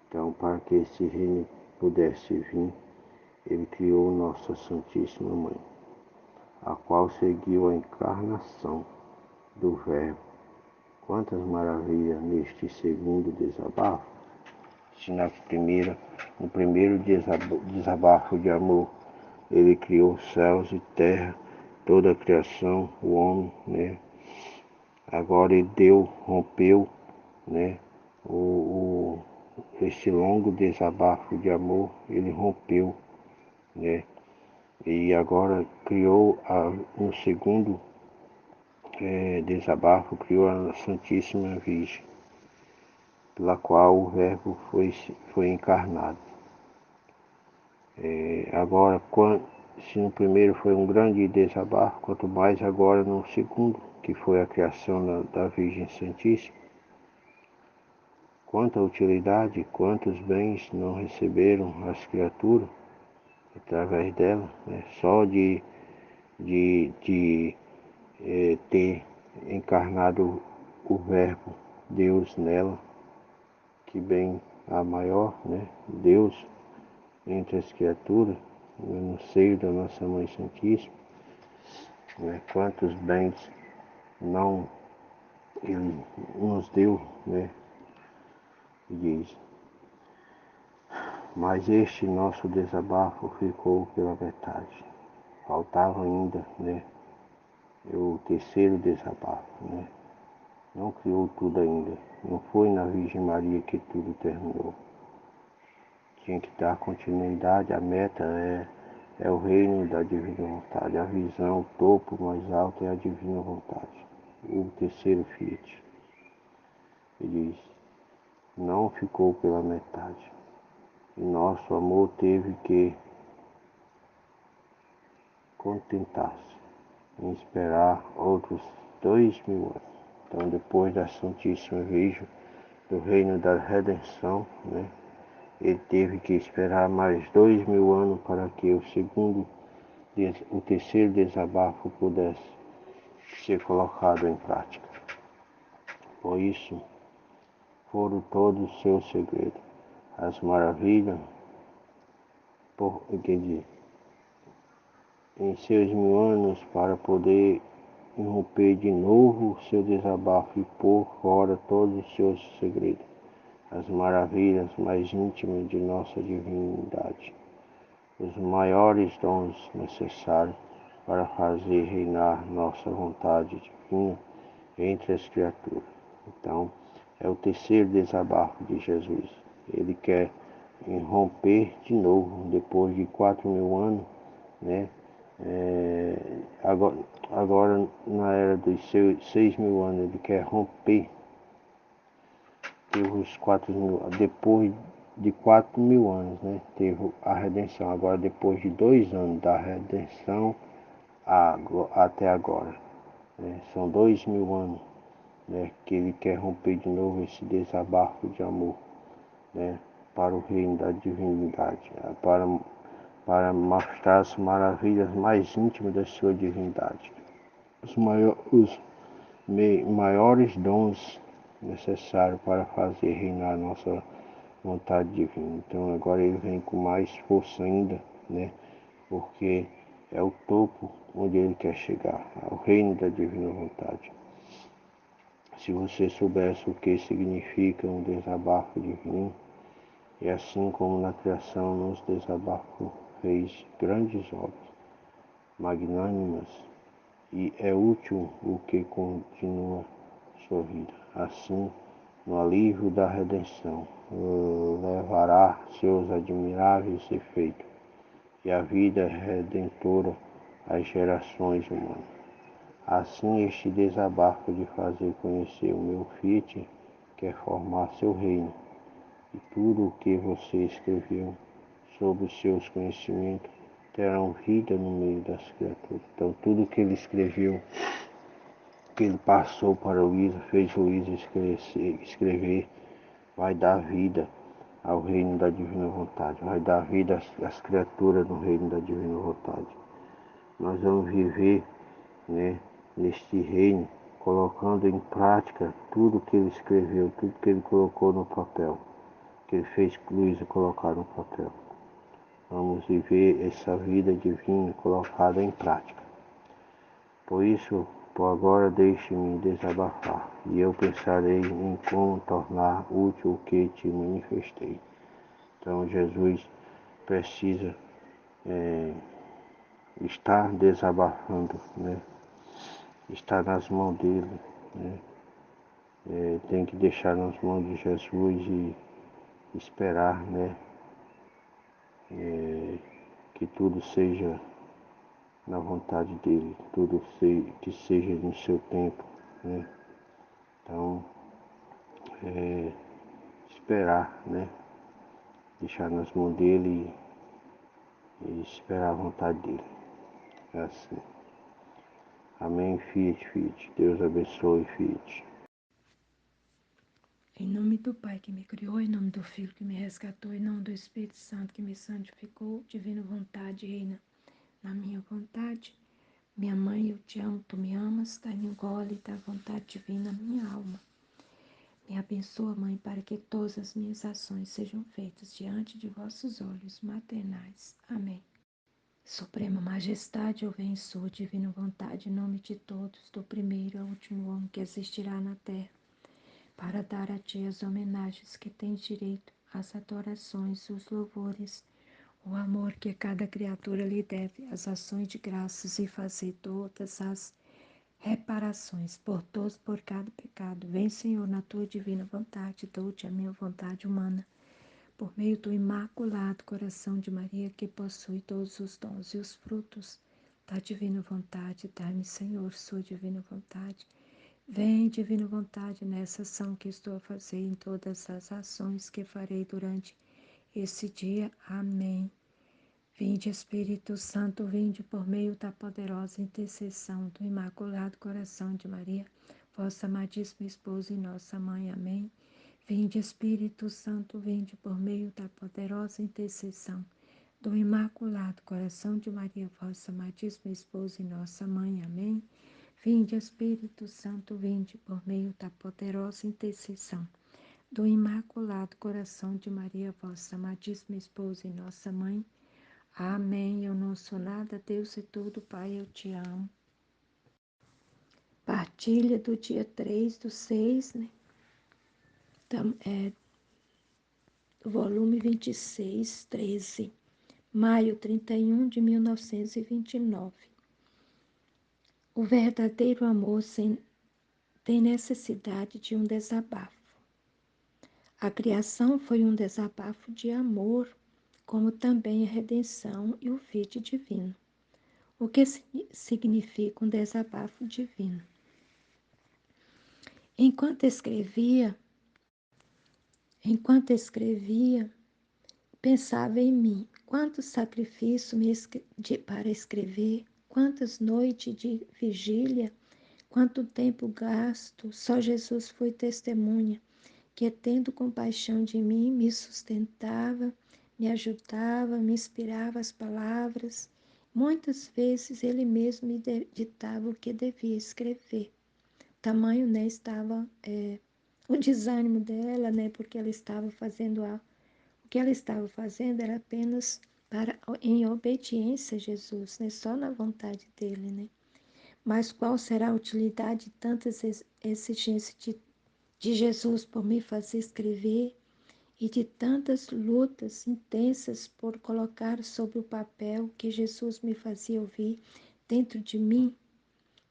[SPEAKER 2] Então, para que esse reino pudesse vir, ele criou Nossa Santíssima Mãe, a qual seguiu a encarnação do Verbo. Quantas maravilhas neste segundo desabafo! No primeiro desabafo de amor, ele criou céus e terra, toda a criação, o homem, né? Agora ele rompeu, né? Esse longo desabafo de amor, ele rompeu, né? E agora criou um segundo desabafo, criou a Santíssima Virgem, pela qual o Verbo foi encarnado. Agora, se no primeiro foi um grande desabafo, quanto mais agora no segundo, que foi a criação da Virgem Santíssima. Quanta utilidade, quantos bens não receberam as criaturas através dela, né? Só de ter encarnado o Verbo, Deus nela, que bem a maior, né? Deus entre as criaturas, no seio da nossa Mãe Santíssima, né? Quantos bens não Ele nos deu, né? Diz, mas este nosso desabafo ficou pela metade. Faltava ainda, né? O terceiro desabafo, né? Não criou tudo ainda. Não foi na Virgem Maria que tudo terminou. Tinha que dar continuidade. A meta é o reino da divina vontade. A visão, o topo mais alto é a divina vontade. O terceiro Fiat. Ele diz, não ficou pela metade. E nosso amor teve que contentar-se em esperar outros 2.000 anos. Então, depois da Santíssima Virgem, do reino da redenção, né? Ele teve que esperar mais 2000 anos para que o terceiro desabafo pudesse ser colocado em prática. Por isso, foram todos os seus segredos, as maravilhas, em seus 1000 anos para poder irromper de novo seu desabafo e pôr fora todos os seus segredos, as maravilhas mais íntimas de nossa divindade, os maiores dons necessários para fazer reinar nossa vontade divina entre as criaturas. Então, é o terceiro desabafo de Jesus. Ele quer irromper de novo, depois de 4000 anos, né? Agora, na era dos 6000 anos, ele quer romper. Teve os 4000, depois de 4000 anos, né? Teve a redenção. Agora, depois de 2 anos da redenção até agora, né? São 2000 anos, né? Que ele quer romper de novo esse desabafo de amor, né? Para o reino da divindade, para mostrar as maravilhas mais íntimas da sua divindade, os maiores dons necessários para fazer reinar nossa vontade divina. Então agora ele vem com mais força ainda, né? Porque é o topo onde ele quer chegar, ao reino da divina vontade. Se você soubesse o que significa um desabafo divino, e assim como na criação nos desabafos fez grandes obras magnânimas, e é útil o que continua sua vida. Assim, no alívio da redenção, levará seus admiráveis efeitos e a vida redentora às gerações humanas. Assim, este desabafo de fazer conhecer o meu Fiat quer formar seu reino, e tudo o que você escreveu sobre os seus conhecimentos terão vida no meio das criaturas. Então, tudo o que ele escreveu, que ele passou para Luísa, fez Luísa escrever, vai dar vida ao reino da divina vontade, vai dar vida às criaturas no reino da divina vontade. Nós vamos viver, né, neste reino, colocando em prática tudo que ele escreveu, tudo que ele colocou no papel, que ele fez Luísa colocar no papel. Vamos viver essa vida divina colocada em prática. Por isso, por agora deixe-me desabafar, e eu pensarei em como tornar útil o que te manifestei. Então Jesus precisa estar desabafando, né? Está nas mãos dele, né? Tem que deixar nas mãos de Jesus e esperar, né? Que tudo seja na vontade dele, tudo que seja no seu tempo, né? Então, esperar, né? Deixar nas mãos dele e esperar a vontade dele. É assim. Amém, Fiat, Fiat. Deus abençoe, Fiat.
[SPEAKER 3] Em nome do Pai que me criou, em nome do Filho que me resgatou, em nome do Espírito Santo que me santificou, divina vontade reina na minha vontade. Minha mãe, eu te amo, tu me amas, dá-me um gole da vontade divina na minha alma. Me abençoa, Mãe, para que todas as minhas ações sejam feitas diante de vossos olhos maternais. Amém. Suprema Majestade, eu venho em sua divina vontade, em nome de todos, do primeiro ao último homem que existirá na terra, para dar a ti as homenagens que tens direito, as adorações, os louvores, o amor que cada criatura lhe deve, as ações de graças e fazer todas as reparações por todos, por cada pecado. Vem, Senhor, na tua divina vontade, dou-te a minha vontade humana, por meio do imaculado coração de Maria, que possui todos os dons e os frutos da divina vontade. Dai-me, Senhor, sua divina vontade. Vem, divina vontade, nessa ação que estou a fazer, em todas as ações que farei durante esse dia. Amém. Vinde, Espírito Santo, vinde por meio da poderosa intercessão do Imaculado Coração de Maria, vossa amadíssima esposa e nossa mãe. Amém. Vinde, Espírito Santo, vinde por meio da poderosa intercessão do Imaculado Coração de Maria, vossa amadíssima esposa e nossa mãe. Amém. Vinde, Espírito Santo, vinde por meio da poderosa intercessão do Imaculado Coração de Maria, vossa amadíssima esposa e nossa mãe. Amém. Eu não sou nada, Deus é tudo, Pai, eu te amo. Partilha do dia 3/6, né? Volume 26, 13. Maio 31 de 1929. O verdadeiro amor tem necessidade de um desabafo. A criação foi um desabafo de amor, como também a redenção e o fide divino. O que significa um desabafo divino? Enquanto escrevia, pensava em mim, quanto sacrifício para escrever, quantas noites de vigília, quanto tempo gasto. Só Jesus foi testemunha, que tendo compaixão de mim, me sustentava, me ajudava, me inspirava as palavras. Muitas vezes ele mesmo me ditava o que devia escrever. Tamanho, né, estava o desânimo dela, né, porque ela estava fazendo o que ela estava fazendo era apenas em obediência a Jesus, né, só na vontade dele, né. Mas qual será a utilidade de tantas exigências de Jesus por me fazer escrever e de tantas lutas intensas por colocar sobre o papel que Jesus me fazia ouvir dentro de mim?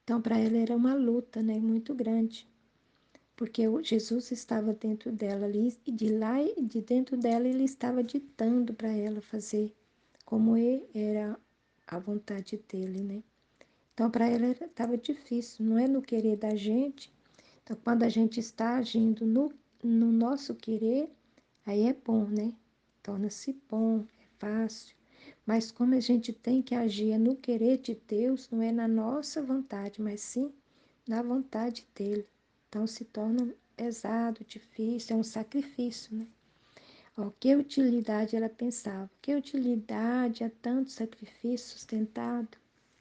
[SPEAKER 3] Então, para ela era uma luta, né, muito grande, porque Jesus estava dentro dela ali e de lá e de dentro dela ele estava ditando para ela fazer como era a vontade dele, né? Então, para ela estava difícil, não é no querer da gente. Então, quando a gente está agindo no nosso querer, aí é bom, né? Torna-se bom, é fácil. Mas como a gente tem que agir no querer de Deus, não é na nossa vontade, mas sim na vontade dele. Então se torna pesado, difícil, é um sacrifício, né? Ó, que utilidade ela pensava? Que utilidade a tanto sacrifício sustentado?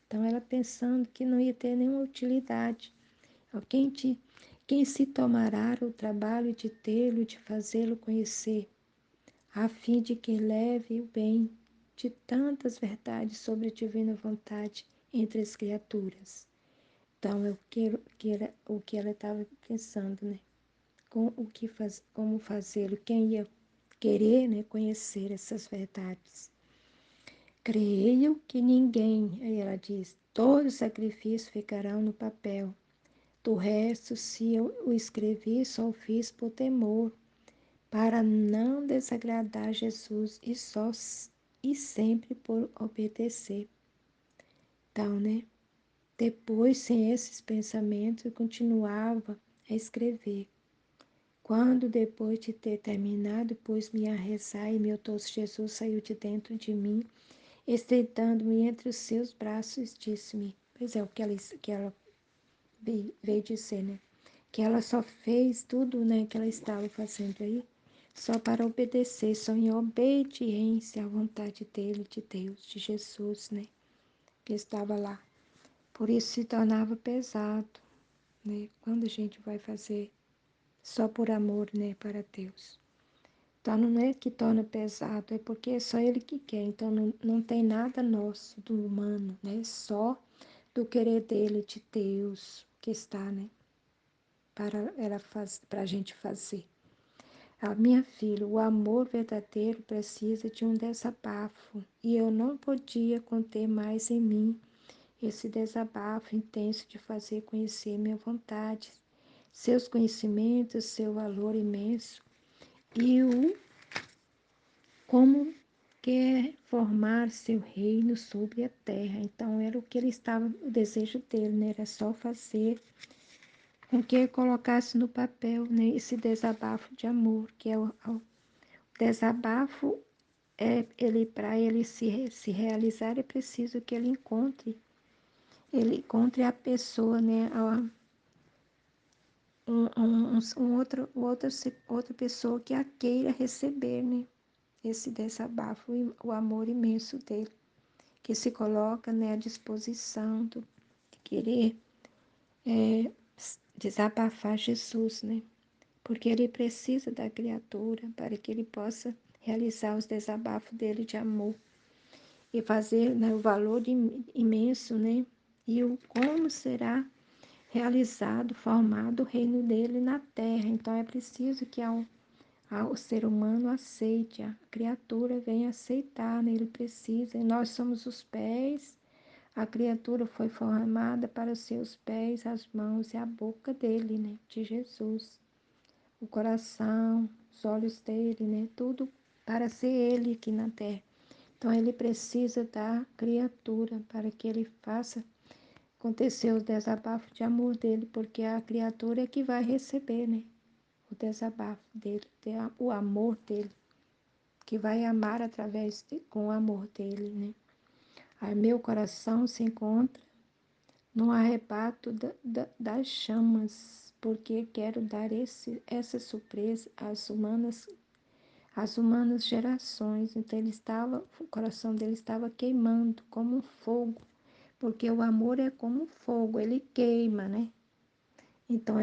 [SPEAKER 3] Então ela pensando que não ia ter nenhuma utilidade. Ó, quem se tomará o trabalho de tê-lo, de fazê-lo conhecer, a fim de que leve o bem de tantas verdades sobre a divina vontade entre as criaturas. Então, é o que ela estava pensando, né? Como fazê-lo, quem ia querer, né, conhecer essas verdades. Creio que ninguém, aí ela diz, todos os sacrifícios ficarão no papel. Do resto, se eu o escrevi, só o fiz por temor, para não desagradar Jesus e sempre por obedecer. Então, né? Depois, sem esses pensamentos, eu continuava a escrever. Quando, depois de ter terminado, pus-me a rezar e meu doce Jesus saiu de dentro de mim, estreitando-me entre os seus braços, disse-me, pois é o que ela veio dizer, né? Que ela só fez tudo, né, que ela estava fazendo aí, só para obedecer, só em obediência à vontade dele, de Deus, de Jesus, né? Que estava lá. Por isso se tornava pesado, né? Quando a gente vai fazer só por amor, né, para Deus. Então não é que torna pesado, é porque é só Ele que quer. Então não tem nada nosso, do humano, né? Só do querer dele, de Deus, que está, né? Para a gente fazer. A minha filha, o amor verdadeiro precisa de um desabafo, e eu não podia conter mais em mim esse desabafo intenso de fazer conhecer minha vontade, seus conhecimentos, seu valor imenso, e o como quer formar seu reino sobre a terra. Então era o que ele estava, o desejo dele, né? Era só fazer com que ele colocasse no papel, né, esse desabafo de amor, que é o desabafo. Para ele se realizar, é preciso que ele encontre a pessoa, né, outra pessoa que a queira receber, né? Esse desabafo, o amor imenso dele, que se coloca, né, à disposição de querer desabafar Jesus, né? Porque ele precisa da criatura para que ele possa realizar os desabafos dele de amor e fazer, né, o valor imenso, né? E o como será realizado, formado o reino dele na terra. Então é preciso que ao ser humano aceite, a criatura venha aceitar, né? Ele precisa, e nós somos os pés, a criatura foi formada para os seus pés, as mãos e a boca dele, né? De Jesus. O coração, os olhos dele, né? Tudo para ser ele aqui na terra. Então ele precisa da criatura para que ele faça acontecer o desabafo de amor dele, porque a criatura é que vai receber, né? O desabafo dele, o amor dele, que vai amar com o amor dele, né? Aí meu coração se encontra no arrebato das chamas, porque quero dar essa surpresa às humanas gerações. Então o coração dele estava queimando como um fogo, porque o amor é como um fogo, ele queima, né? Então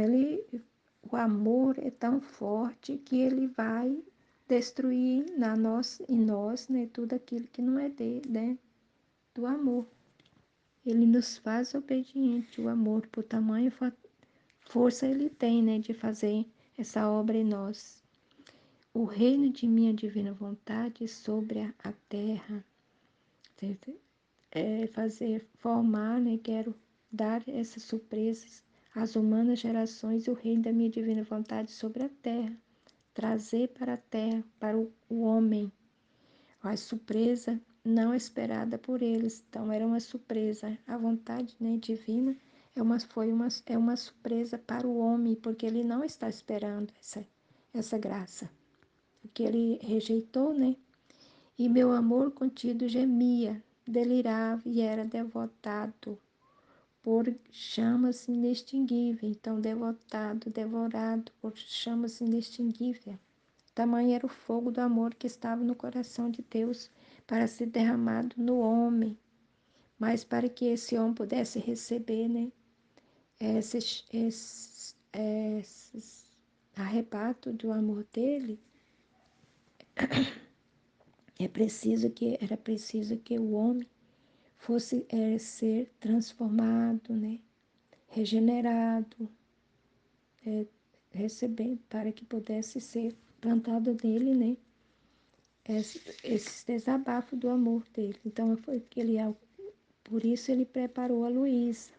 [SPEAKER 3] o amor é tão forte que ele vai destruir em nós, né, tudo aquilo que não é né, do amor. Ele nos faz obediente, o amor, por tamanho força ele tem, né, de fazer essa obra em nós. O reino de minha divina vontade sobre a terra, formar, né, quero dar essas surpresas às humanas gerações e o reino da minha divina vontade sobre a terra, trazer para a terra, para o homem, a surpresa não esperada por eles. Então era uma surpresa, a vontade, né, divina é uma surpresa para o homem, porque ele não está esperando essa graça, porque ele rejeitou, né? E meu amor contido gemia, delirava e era devotado por chamas inextinguíveis. Então, devotado, devorado por chamas inextinguíveis. Tamanho era o fogo do amor que estava no coração de Deus para ser derramado no homem. Mas para que esse homem pudesse receber, né, esses arrebato do amor dele, era preciso que o homem fosse ser transformado, né, regenerado, recebendo, para que pudesse ser plantado nele, né, esse desabafo do amor dele. Então foi que por isso ele preparou a Luísa,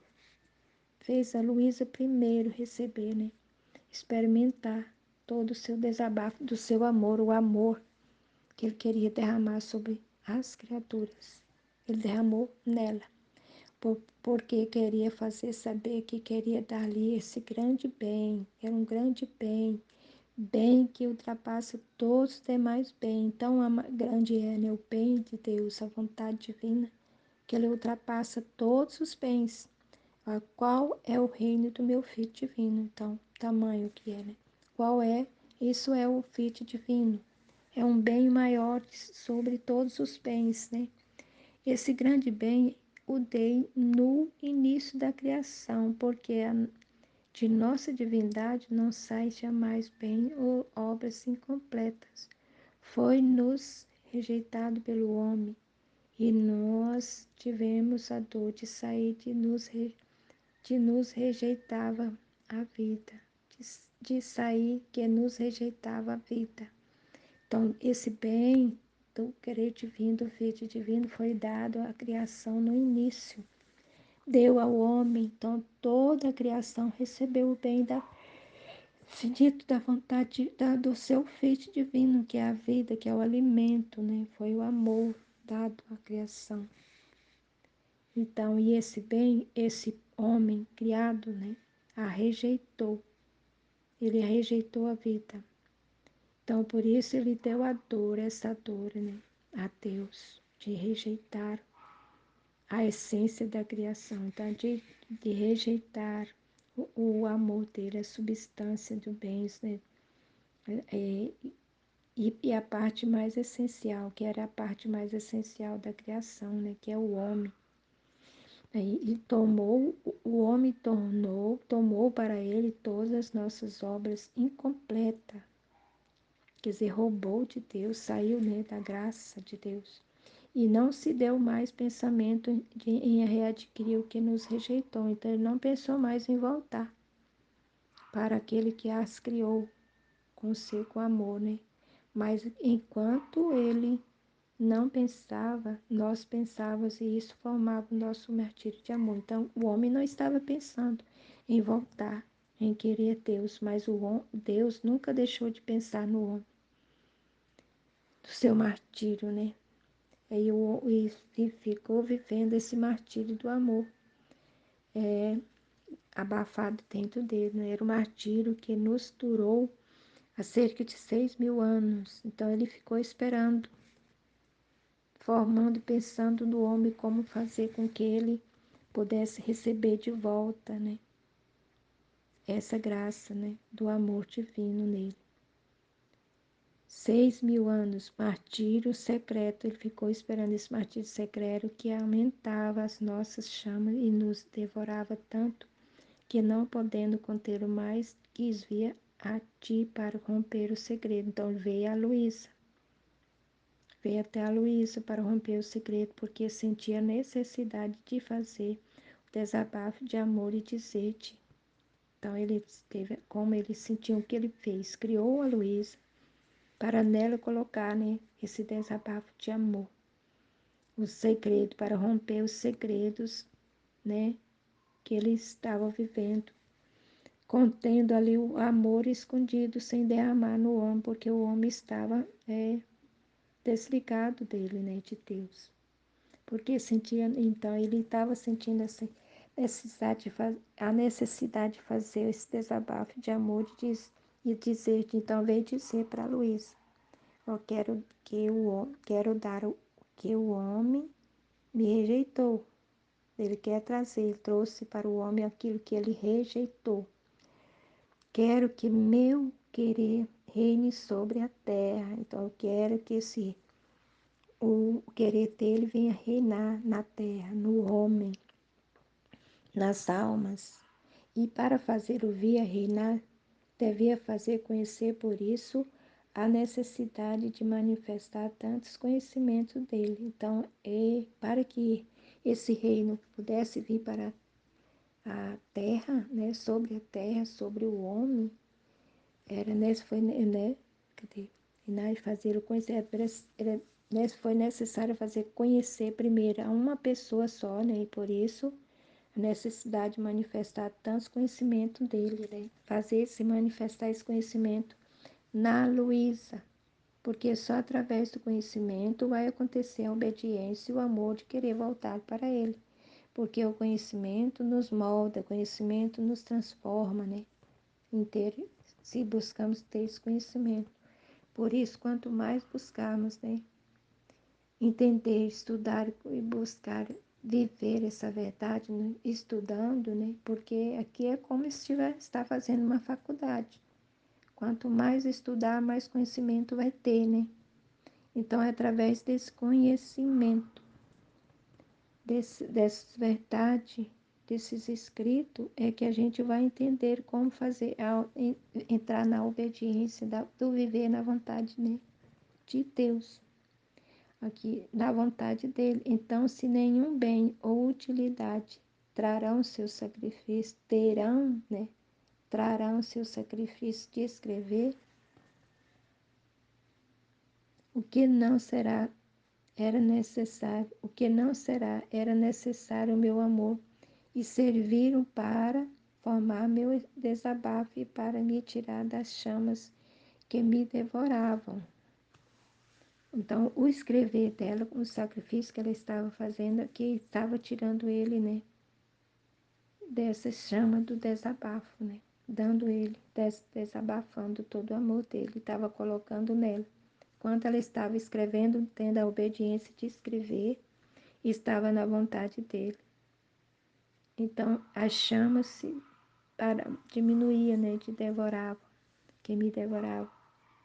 [SPEAKER 3] fez a Luísa primeiro receber, né, experimentar todo o seu desabafo do seu amor, o amor que ele queria derramar sobre as criaturas. Ele derramou nela, porque queria fazer saber que queria dar-lhe esse grande bem, era um grande bem, bem que ultrapassa todos os demais bens. Tão grande é, né, o bem de Deus, a vontade divina, que ele ultrapassa todos os bens. Qual é o reino do meu Filho divino? Então, tamanho que é, né? Qual é? Isso é o Filho divino. É um bem maior sobre todos os bens, né? Esse grande bem o dei no início da criação, porque de nossa divindade não sai jamais bem ou obras incompletas. Foi-nos rejeitado pelo homem, e nós tivemos a dor de sair de nos rejeitava a vida, de sair que nos rejeitava a vida. Então, esse bem do querer divino, do Filho divino, foi dado à criação no início. Deu ao homem, então toda a criação recebeu o bem dito da vontade do seu Filho divino, que é a vida, que é o alimento, né? Foi o amor dado à criação. Então, e esse bem, esse homem criado, né, a rejeitou. Ele rejeitou a vida. Então, por isso ele deu a dor, essa dor, né, a Deus, de rejeitar a essência da criação, então, de rejeitar o amor dele, a substância do bens, né? É, e a parte mais essencial, que era a parte mais essencial da criação, né? Que é o homem. E o homem tomou para ele todas as nossas obras incompletas. Quer dizer, roubou de Deus, saiu, né, da graça de Deus. E não se deu mais pensamento em readquirir o que nos rejeitou. Então, ele não pensou mais em voltar para aquele que as criou com seco amor, né? Mas enquanto ele não pensava, nós pensávamos e isso formava o nosso martírio de amor. Então, o homem não estava pensando em voltar, em querer Deus, mas Deus nunca deixou de pensar no homem, do seu martírio, né? E ficou vivendo esse martírio do amor, abafado dentro dele, né? Era um martírio que nos durou há cerca de 6.000 anos. Então, ele ficou esperando, formando, pensando no homem, como fazer com que ele pudesse receber de volta, né? Essa graça, né? Do amor divino nele. 6.000 anos, martírio secreto, ele ficou esperando esse martírio secreto que aumentava as nossas chamas e nos devorava tanto que não podendo contê-lo mais, quis vir a ti para romper o segredo. Então veio a Luísa. Veio até a Luísa para romper o segredo, porque sentia a necessidade de fazer o desabafo de amor e dizer-te. Então ele teve, como ele sentiu o que ele fez, criou a Luísa para nela colocar, né, esse desabafo de amor, o segredo, para romper os segredos, né, que ele estava vivendo, contendo ali o amor escondido sem derramar no homem, porque o homem estava desligado dele, né, de Deus. Porque sentia, então ele estava sentindo essa a necessidade de fazer esse desabafo de amor e dizer, então veio dizer para Luísa, eu quero dar o que o homem me rejeitou. Ele quer trazer, ele trouxe para o homem aquilo que ele rejeitou. Quero que meu querer reine sobre a terra. Então eu quero que o querer dele venha reinar na terra, no homem, nas almas. E para fazer o via reinar, devia fazer conhecer por isso a necessidade de manifestar tantos conhecimentos dele. Então, para que esse reino pudesse vir para a terra, né, sobre a terra, sobre o homem, fazer o conhecer, foi necessário fazer conhecer primeiro a uma pessoa só, né, e por isso a necessidade de manifestar tantos conhecimentos dele, né, fazer se manifestar esse conhecimento na Luísa, porque só através do conhecimento vai acontecer a obediência e o amor de querer voltar para ele, porque o conhecimento nos molda, o conhecimento nos transforma, né? Inteiro, se buscamos ter esse conhecimento. Por isso, quanto mais buscarmos, né? Entender, estudar e buscar viver essa verdade, né? Estudando, né? Porque aqui é como se está fazendo uma faculdade. Quanto mais estudar, mais conhecimento vai ter, né? Então, é através desse conhecimento, dessa verdade, desses escritos, é que a gente vai entender como fazer, entrar na obediência, do viver na vontade, né, de Deus, aqui, na vontade dele. Então, se nenhum bem ou utilidade trarão seu sacrifício, trarão seu sacrifício de escrever, o que não será era necessário o meu amor e serviram para formar meu desabafo e para me tirar das chamas que me devoravam. Então, o escrever dela, o sacrifício que ela estava fazendo aqui, estava tirando ele, né, dessa chama do desabafo, né, dando ele, desabafando todo o amor dele, estava colocando nela. Enquanto ela estava escrevendo, tendo a obediência de escrever, estava na vontade dele. Então, a chama diminuía, né, de devorava, que me devorava,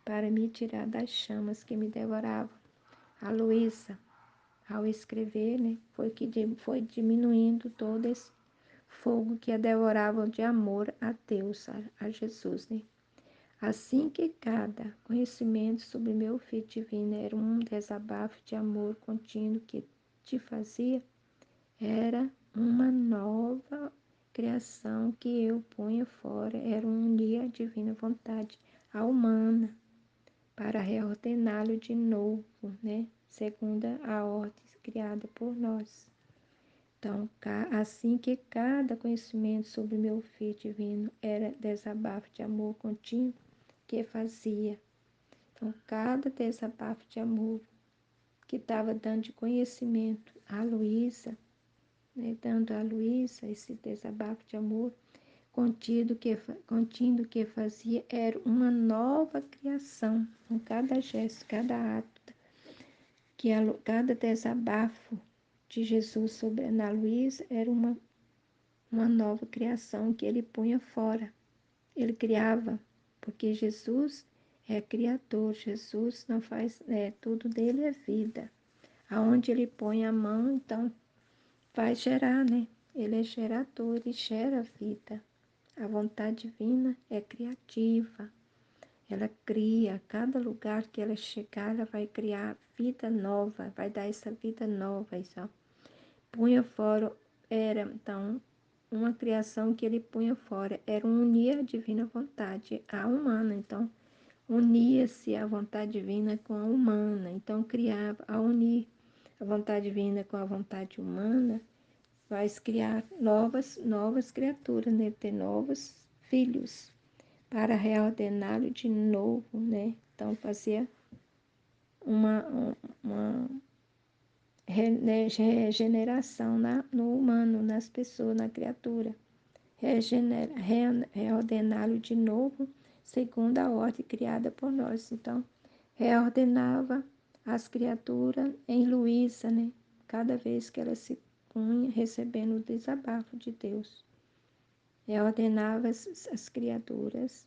[SPEAKER 3] para me tirar das chamas que me devoravam. A Luísa, ao escrever, né, foi diminuindo todo esse fogo que a devorava de amor a Deus, a Jesus, né? Assim que cada conhecimento sobre meu filho divino era um desabafo de amor contínuo que te fazia, era uma nova criação que eu punha fora, era unir a divina vontade à humana, para reordená-lo de novo, né? Segundo a ordem criada por nós. Então, assim que cada conhecimento sobre meu Filho divino era desabafo de amor contínuo que fazia. Então, cada desabafo de amor que estava dando de conhecimento à Luísa, né, dando à Luísa esse desabafo de amor contínuo que fazia, era uma nova criação. Então, cada gesto, cada ato, cada desabafo de Jesus sobre a Ana Luísa era uma nova criação que ele punha fora. Ele criava, porque Jesus é criador, Jesus não faz, tudo dele é vida. Aonde ele põe a mão, então vai gerar, né? Ele é gerador, ele gera vida. A vontade divina é criativa. Ela cria, cada lugar que ela chegar, ela vai criar vida nova, vai dar essa vida nova. Isso. Punha fora, era então uma criação que ele punha fora, era unir a divina vontade à humana. Então, unia-se a vontade divina com a humana. Então, criava, a unir a vontade divina com a vontade humana, vai criar novas criaturas, né? Ter novos filhos para reordená-lo de novo, né? Então, fazia uma regeneração no humano, nas pessoas, na criatura. Reordená-lo de novo, segundo a ordem criada por nós. Então, reordenava as criaturas em Luísa, né? Cada vez que ela se punha recebendo o desabafo de Deus. Reordenava as criaturas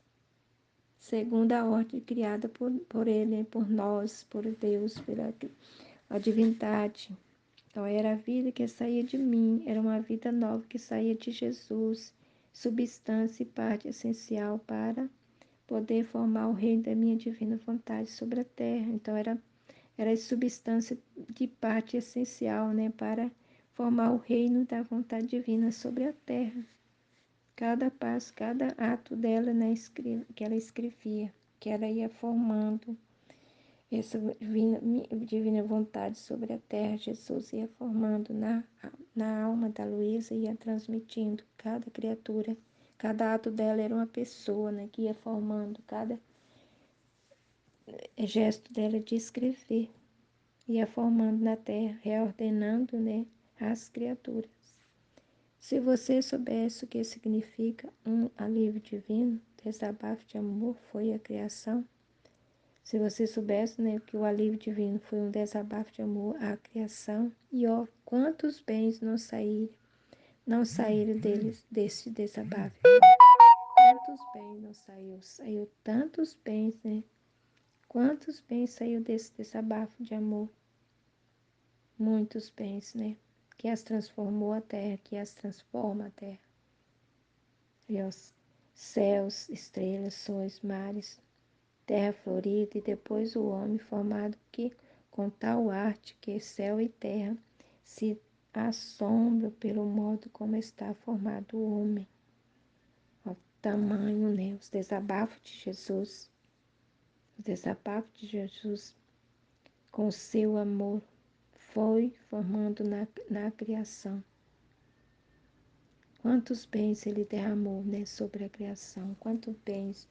[SPEAKER 3] segundo a ordem criada por ele, por nós, por Deus, pela a divindade. Então, era a vida que saía de mim, era uma vida nova que saía de Jesus, substância e parte essencial para poder formar o reino da minha divina vontade sobre a terra. Então, era a substância de parte essencial, né, para formar o reino da vontade divina sobre a terra. Cada passo, cada ato dela, né, que ela escrevia, que ela ia formando essa divina vontade sobre a terra, Jesus ia formando na alma da Luísa, ia transmitindo cada criatura, cada ato dela era uma pessoa, né, que ia formando cada gesto dela de escrever, ia formando na terra, reordenando, né, as criaturas. Se você soubesse o que significa um alívio divino, desabafo de amor foi a criação. Se você soubesse, né, que o alívio divino foi um desabafo de amor à criação, e ó, quantos bens não saíram deles, desse desabafo. Quantos bens não saiu tantos bens, né? Quantos bens saiu desse desabafo de amor? Muitos bens, né? Que as transformou a terra, que as transforma a terra. E os céus, estrelas, sóis, mares, terra florida e depois o homem formado que com tal arte que céu e terra se assombram pelo modo como está formado o homem. O tamanho, né? Os desabafos de Jesus com o seu amor foi formando na criação. Quantos bens ele derramou, né, sobre a criação, quantos bens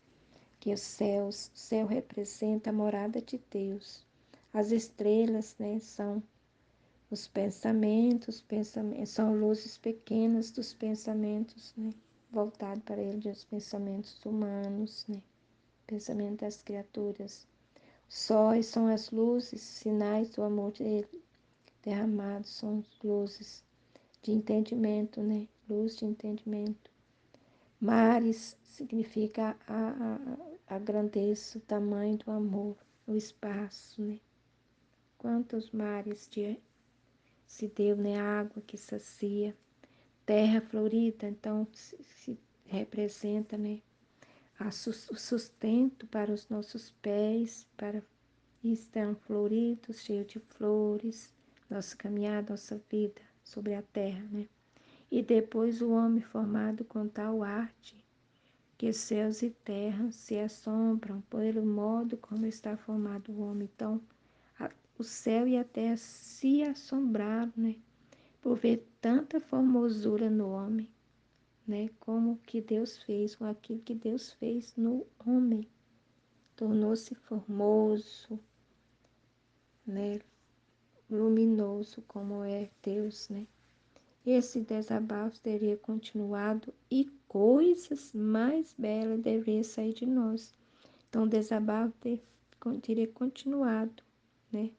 [SPEAKER 3] que o céu representa a morada de Deus. As estrelas, né, são os pensamentos são luzes pequenas dos pensamentos, né, voltados para ele, dos pensamentos humanos, né, pensamento das criaturas. Sóis são as luzes, sinais do amor dele derramados, são luzes de entendimento, né, luz de entendimento. Mares significa a grandeza, o tamanho do amor, o espaço, né? Quantos mares se deu, né? A água que sacia. Terra florida, então se representa, né? O sustento para os nossos pés, para estão floridos, cheios de flores, nossa caminhada, nossa vida sobre a terra, né? E depois o homem formado com tal arte, que céus e terra se assombram pelo modo como está formado o homem. Então, o céu e a terra se assombraram, né? Por ver tanta formosura no homem, né? Como que Deus fez, com aquilo que Deus fez no homem. Tornou-se formoso, né? Luminoso como é Deus, né? Esse desabafo teria continuado e coisas mais belas deveriam sair de nós. Então, o desabafo teria continuado, né?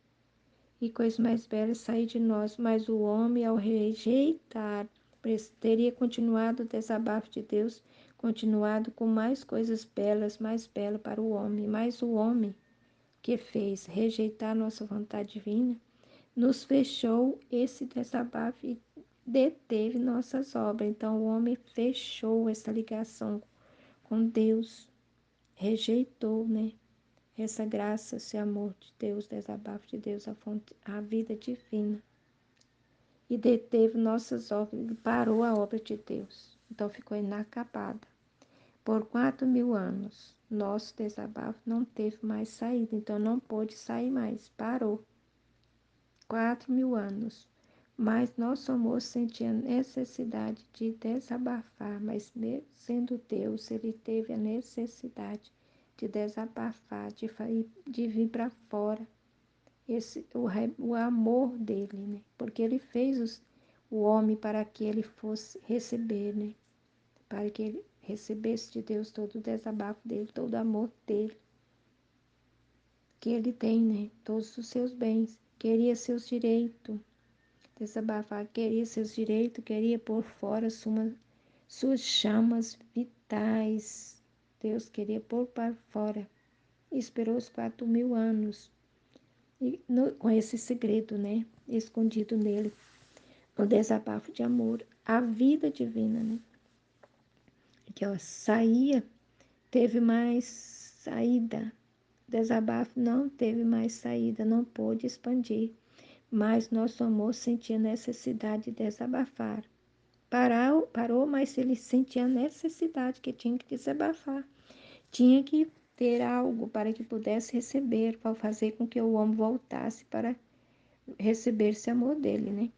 [SPEAKER 3] E coisas mais belas sair de nós, mas o homem, ao rejeitar, teria continuado o desabafo de Deus, continuado com mais coisas belas, mais belas para o homem. Mas o homem que fez rejeitar nossa vontade divina, nos fechou esse desabafo e deteve nossas obras. Então, o homem fechou essa ligação com Deus, rejeitou, né? Essa graça, esse amor de Deus, desabafo de Deus, a vida divina. E deteve nossas obras, parou a obra de Deus. Então, ficou inacabada. Por 4.000 anos, nosso desabafo não teve mais saída. Então, não pôde sair mais, parou. 4.000 anos. Mas nosso amor sentia necessidade de desabafar, mas sendo Deus, ele teve a necessidade de desabafar, de vir para fora o amor dele, né? Porque ele fez o homem para que ele fosse receber, né? Para que ele recebesse de Deus todo o desabafo dele, todo o amor dele, que ele tem, né? Todos os seus bens, queria seus direitos. Desabafar, queria seus direitos, queria pôr fora suas chamas vitais. Deus queria pôr para fora. Esperou os 4.000 anos com esse segredo, né? Escondido nele, o desabafo de amor, a vida divina, né? Que ela saía, teve mais saída. Desabafo não teve mais saída, não pôde expandir. Mas nosso amor sentia necessidade de desabafar. Parou, mas ele sentia a necessidade que tinha que desabafar. Tinha que ter algo para que pudesse receber, para fazer com que o homem voltasse para receber esse amor dele, né?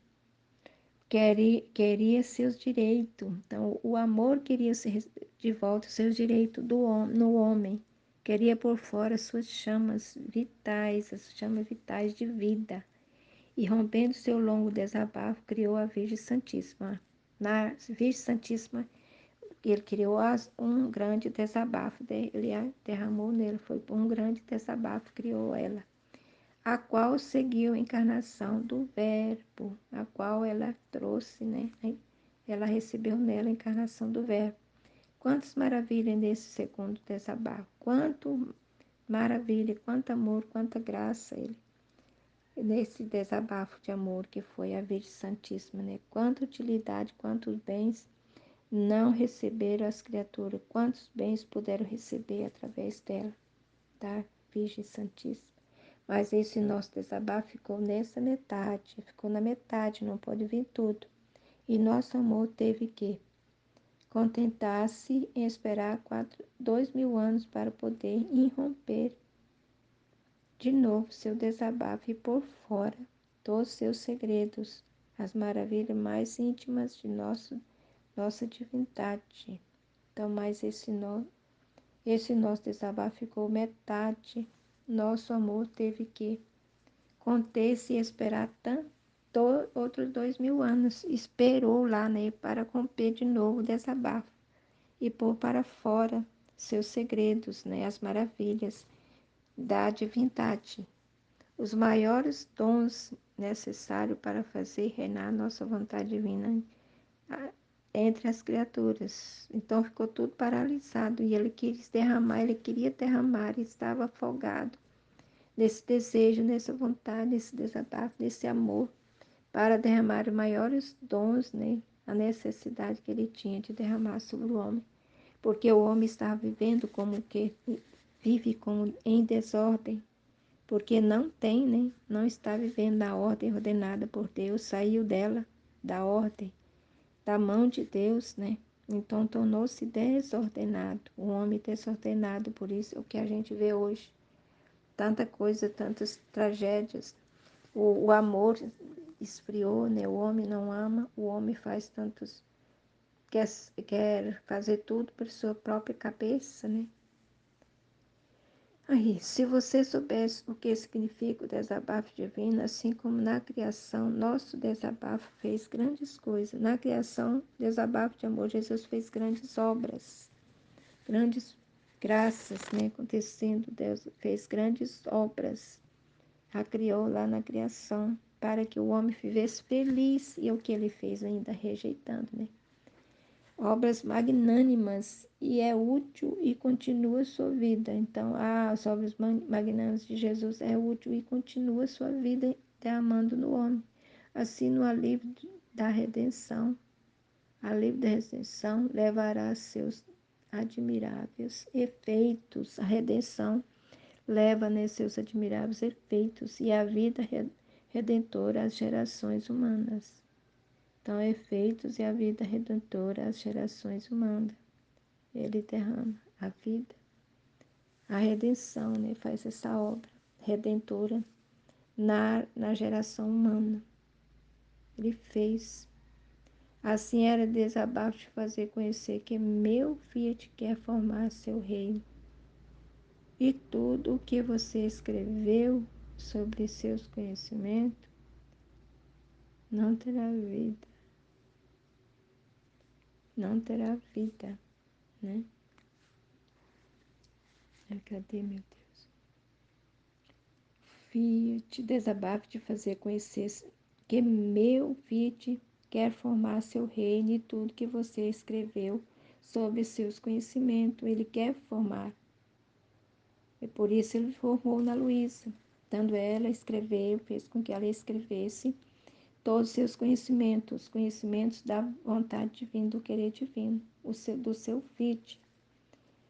[SPEAKER 3] Queria seus direitos. Então, o amor queria de volta seus direitos no homem. Queria pôr fora suas chamas vitais, as chamas vitais de vida. E rompendo seu longo desabafo, criou a Virgem Santíssima. Na Virgem Santíssima, ele criou um grande desabafo, ele derramou nele, foi um grande desabafo, criou ela, a qual seguiu a encarnação do Verbo, a qual ela trouxe, né? Ela recebeu nela a encarnação do Verbo. Quantas maravilhas nesse segundo desabafo, quanto maravilha, quanto amor, quanta graça ele nesse desabafo de amor que foi a Virgem Santíssima, né? Quanta utilidade, quantos bens não receberam as criaturas, quantos bens puderam receber através dela, da Virgem Santíssima. Mas esse nosso desabafo ficou nessa metade, ficou na metade, não pode vir tudo. E nosso amor teve que contentar-se em esperar 2.000 anos para poder irromper de novo seu desabafo e pôr fora todos os seus segredos, as maravilhas mais íntimas de nossa divindade. Então, mas esse nosso desabafo ficou metade. Nosso amor teve que conter-se e esperar outros 2.000 anos. Esperou lá, né, para romper de novo o desabafo e pôr para fora seus segredos, né, as maravilhas da divindade. Os maiores dons necessários para fazer reinar nossa vontade divina entre as criaturas. Então ficou tudo paralisado e ele queria derramar, estava afogado nesse desejo, nessa vontade, nesse desabafo, nesse amor, para derramar os maiores dons, né? A necessidade que ele tinha de derramar sobre o homem, porque o homem estava vivendo como que vive como em desordem, porque não tem, né? Não está vivendo na ordem ordenada por Deus, saiu dela, da ordem, da mão de Deus, né? Então tornou-se desordenado, o homem desordenado, por isso é o que a gente vê hoje. Tanta coisa, tantas tragédias. O amor esfriou, né? O homem não ama, o homem faz tantos. Quer fazer tudo por sua própria cabeça, né? Aí, se você soubesse o que significa o desabafo divino, assim como na criação, nosso desabafo fez grandes coisas. Na criação, desabafo de amor, Jesus fez grandes obras, grandes graças, né, acontecendo. Deus fez grandes obras, a criou lá na criação, para que o homem vivesse feliz, e o que ele fez ainda rejeitando, né? Obras magnânimas, e é útil e continua sua vida. Então, as obras magnânimas de Jesus é útil e continua sua vida derramando no homem. Assim, no alívio da redenção levará seus admiráveis efeitos. A redenção leva seus admiráveis efeitos e a vida redentora às gerações humanas. Então, efeitos e a vida redentora às gerações humanas. Ele derrama a vida, a redenção, né? Faz essa obra redentora na geração humana. Ele fez. Assim era desabafo de fazer conhecer que meu Fiat quer formar seu reino. E tudo o que você escreveu sobre seus conhecimentos não terá vida. Não terá vida, né? Cadê, meu Deus? Fiat, desabafo de fazer conhecer que meu Fiat quer formar seu reino e tudo que você escreveu sobre seus conhecimentos, ele quer formar. E por isso ele formou na Luísa, dando ela a escrever, fez com que ela escrevesse todos os seus conhecimentos, os conhecimentos da vontade divina, do querer divino, do seu Fiat.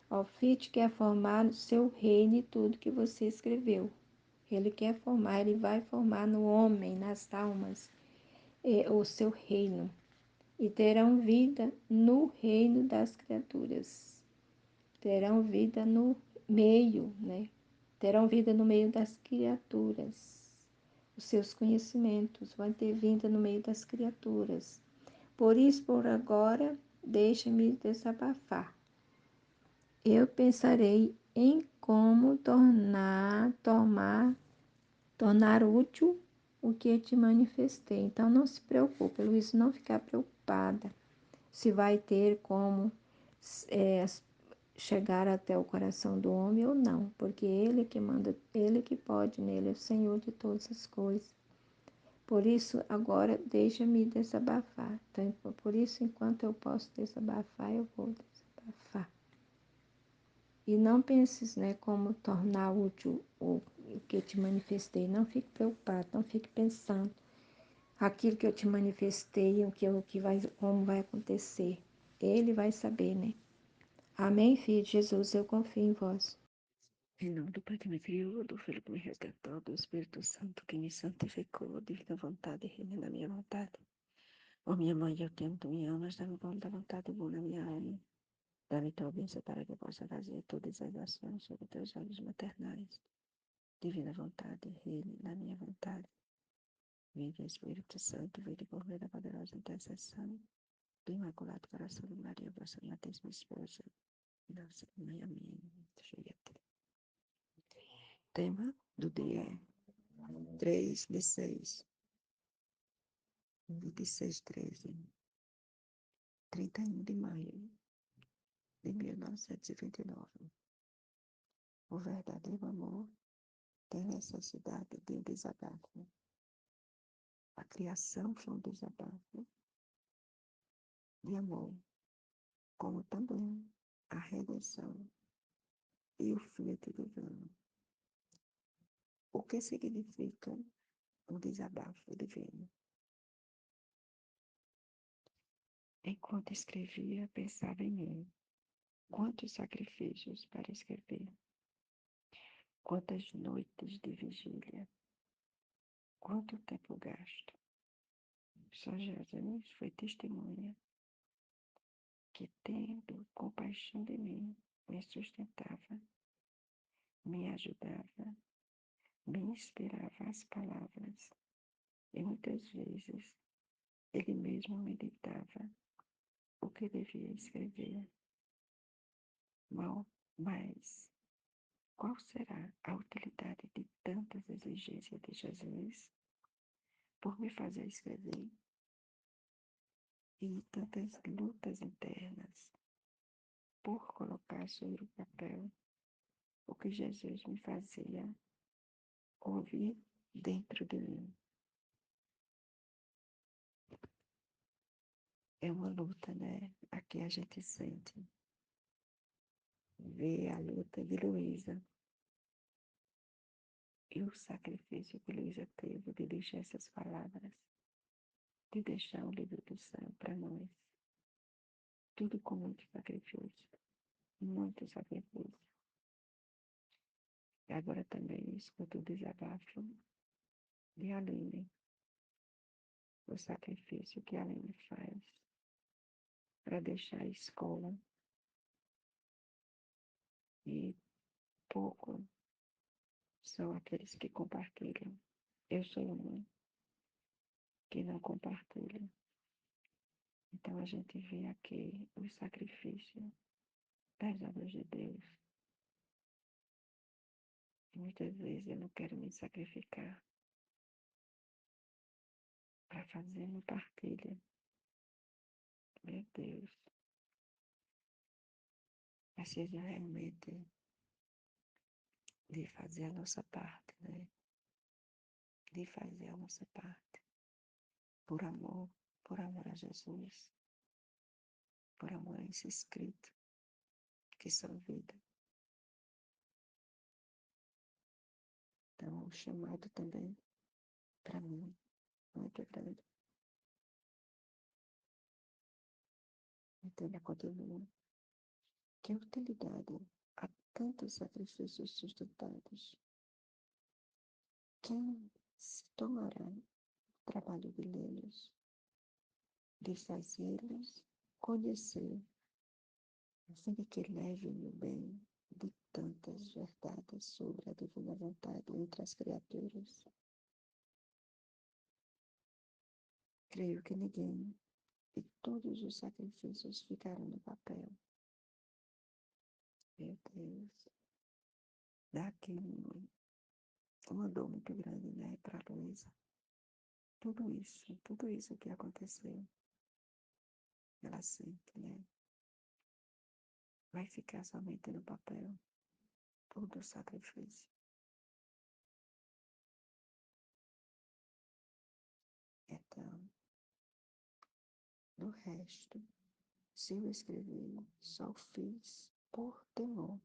[SPEAKER 3] O Fiat quer formar o seu reino e tudo que você escreveu. Ele quer formar, ele vai formar no homem, nas almas, o seu reino. E terão vida no reino das criaturas. Terão vida no meio, né? Terão vida no meio das criaturas. Os seus conhecimentos vão ter vida no meio das criaturas. Por isso, por agora, deixe-me desabafar. Eu pensarei em como tornar útil o que te manifestei. Então, não se preocupe, Luiz, não ficar preocupada se vai ter como chegar até o coração do homem ou não, porque ele que manda, ele que pode nele, é o Senhor de todas as coisas. Por isso, agora, deixa-me desabafar. Então, por isso, enquanto eu posso desabafar, eu vou desabafar. E não penses, né, como tornar útil o que eu te manifestei. Não fique preocupado, não fique pensando aquilo que eu te manifestei, como vai acontecer. Ele vai saber, né? Amém, filho de Jesus, eu confio em vós.
[SPEAKER 1] Em nome do Pai que me criou, do Filho que me resgatou, do Espírito Santo que me santificou, divina vontade, reina na minha vontade. Ó minha mãe, eu te amo, tu me amas, dá-me bom da vontade boa na minha alma. Dá-me tua bênção para que eu possa fazer todas as ações sobre teus olhos maternais. Divina vontade, reine na minha vontade. Vinde Espírito Santo, vinde por meio da poderosa intercessão do Imaculado Coração de Maria, vossa amadíssima esposa, nossa mãe, amém. Tema do dia 3 de 6, 26/13, 31 de maio de 1929. O verdadeiro amor tem necessidade de um desabafo. A criação foi um desabafo. de amor, como também a redenção e o Fiat divino. O que significa um desabafo divino? Enquanto escrevia, pensava em mim. Quantos sacrifícios para escrever? Quantas noites de vigília? Quanto tempo gasto? Só Jesus foi testemunha que, tendo compaixão de mim, me sustentava, me ajudava, me inspirava as palavras e muitas vezes ele mesmo me ditava o que devia escrever. Mal, mas qual será a utilidade de tantas exigências de Jesus por me fazer escrever e tantas lutas internas por colocar sobre o papel o que Jesus me fazia ouvir dentro de mim? É uma luta, né? Aqui a gente sente. Ver a luta de Luísa e o sacrifício que Luísa teve de deixar essas palavras, de deixar o livro do céu para nós. Tudo com muito sacrifício, muito sacrifício. E agora também escuto o desabafo de Aline, o sacrifício que a Aline faz para deixar a escola e pouco são aqueles que compartilham. Eu sou uma que não compartilha. Então a gente vê aqui o sacrifício das obras de Deus. E muitas vezes eu não quero me sacrificar para fazer uma partilha. Meu Deus, precisa realmente de fazer a nossa parte, né? De fazer a nossa parte. Por amor a Jesus, por amor a esse escrito, que são vida. Então, o chamado também, para mim, muito grande. Então, ele continua. Que utilidade há tantos sacrifícios sustentados? Quem se tomará o trabalho de lê-los, de fazê-los conhecer, a fim de que levem o bem de tantas verdades sobre a divina vontade entre as criaturas? Creio que ninguém e todos os sacrifícios ficaram no papel. Meu Deus, dá aqui uma dor muito grande, né, para a Luísa. Tudo isso que aconteceu, ela sente, né? Vai ficar somente no papel, todo o sacrifício. Então, no resto, se eu escrevi, só fiz por temor,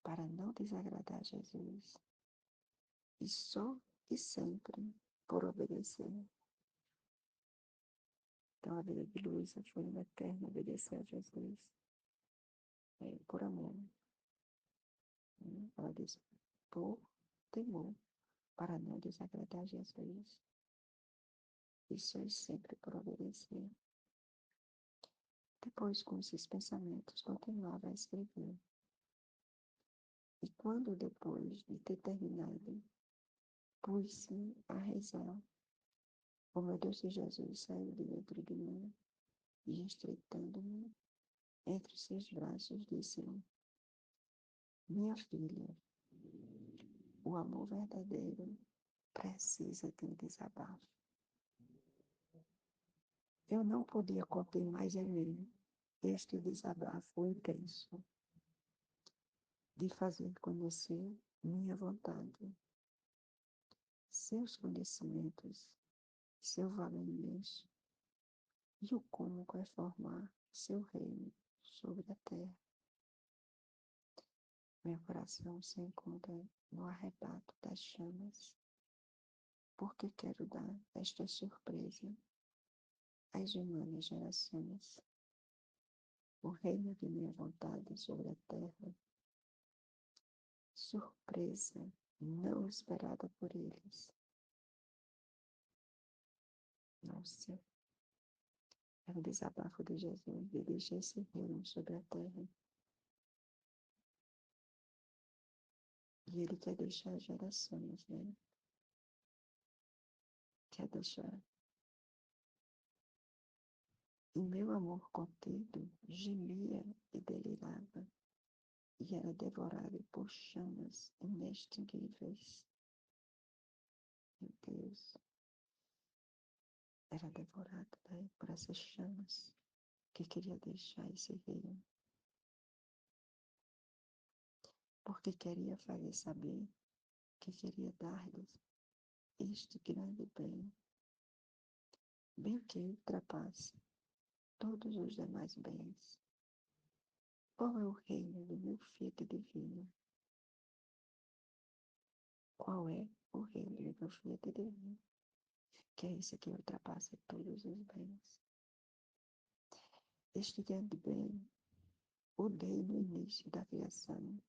[SPEAKER 1] para não desagradar a Jesus, e só e sempre por obedecer. Então, a vida de Luísa foi uma eterna obedecer a Jesus, por amor. Ela diz, por temor, para não desagradar Jesus, e só e sempre por obedecer. Depois, com esses pensamentos, continuava a escrever. E quando, depois de ter terminado, pus-me a rezar, o meu Deus de Jesus saiu de dentro de mim e, estreitando-me entre seus braços, disse-me: Minha filha, o amor verdadeiro precisa de um desabafo. Eu não podia conter mais em mim este desabafo intenso de fazer conhecer minha vontade, seus conhecimentos, seu valor imenso,
[SPEAKER 4] e o como vai formar seu reino sobre a terra. Meu coração se encontra no arrebato das chamas, porque quero dar esta surpresa às humanas gerações. O reino de minha vontade sobre a terra, surpresa não esperada por eles. Nossa, é o desabafo de Jesus, de deixar esse reino sobre a terra. E ele quer deixar gerações, né? Quer deixar. E meu amor contido gemia e delirava, e era devorado por chamas inextinguíveis. Meu Deus, era devorado, né, por essas chamas que queria deixar esse reino. Porque queria fazer saber que queria dar-lhes este grande bem, bem que ultrapasse todos os demais bens. Qual é o reino do meu Filho divino? Qual é o reino do meu Filho divino? Que é esse que ultrapassa todos os bens. Este grande bem o dei no início da criação,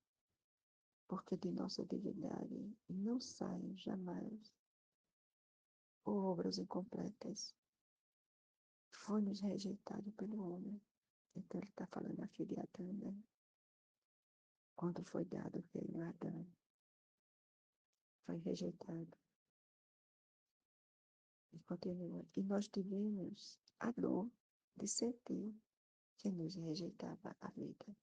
[SPEAKER 4] porque de nossa divindade não saem jamais obras incompletas. Foi-nos rejeitado pelo homem. Então ele está falando aqui de Adão, né? Quando foi dado o reino a Adão, foi rejeitado. E continua. E nós tivemos a dor de sentir que nos rejeitava a vida,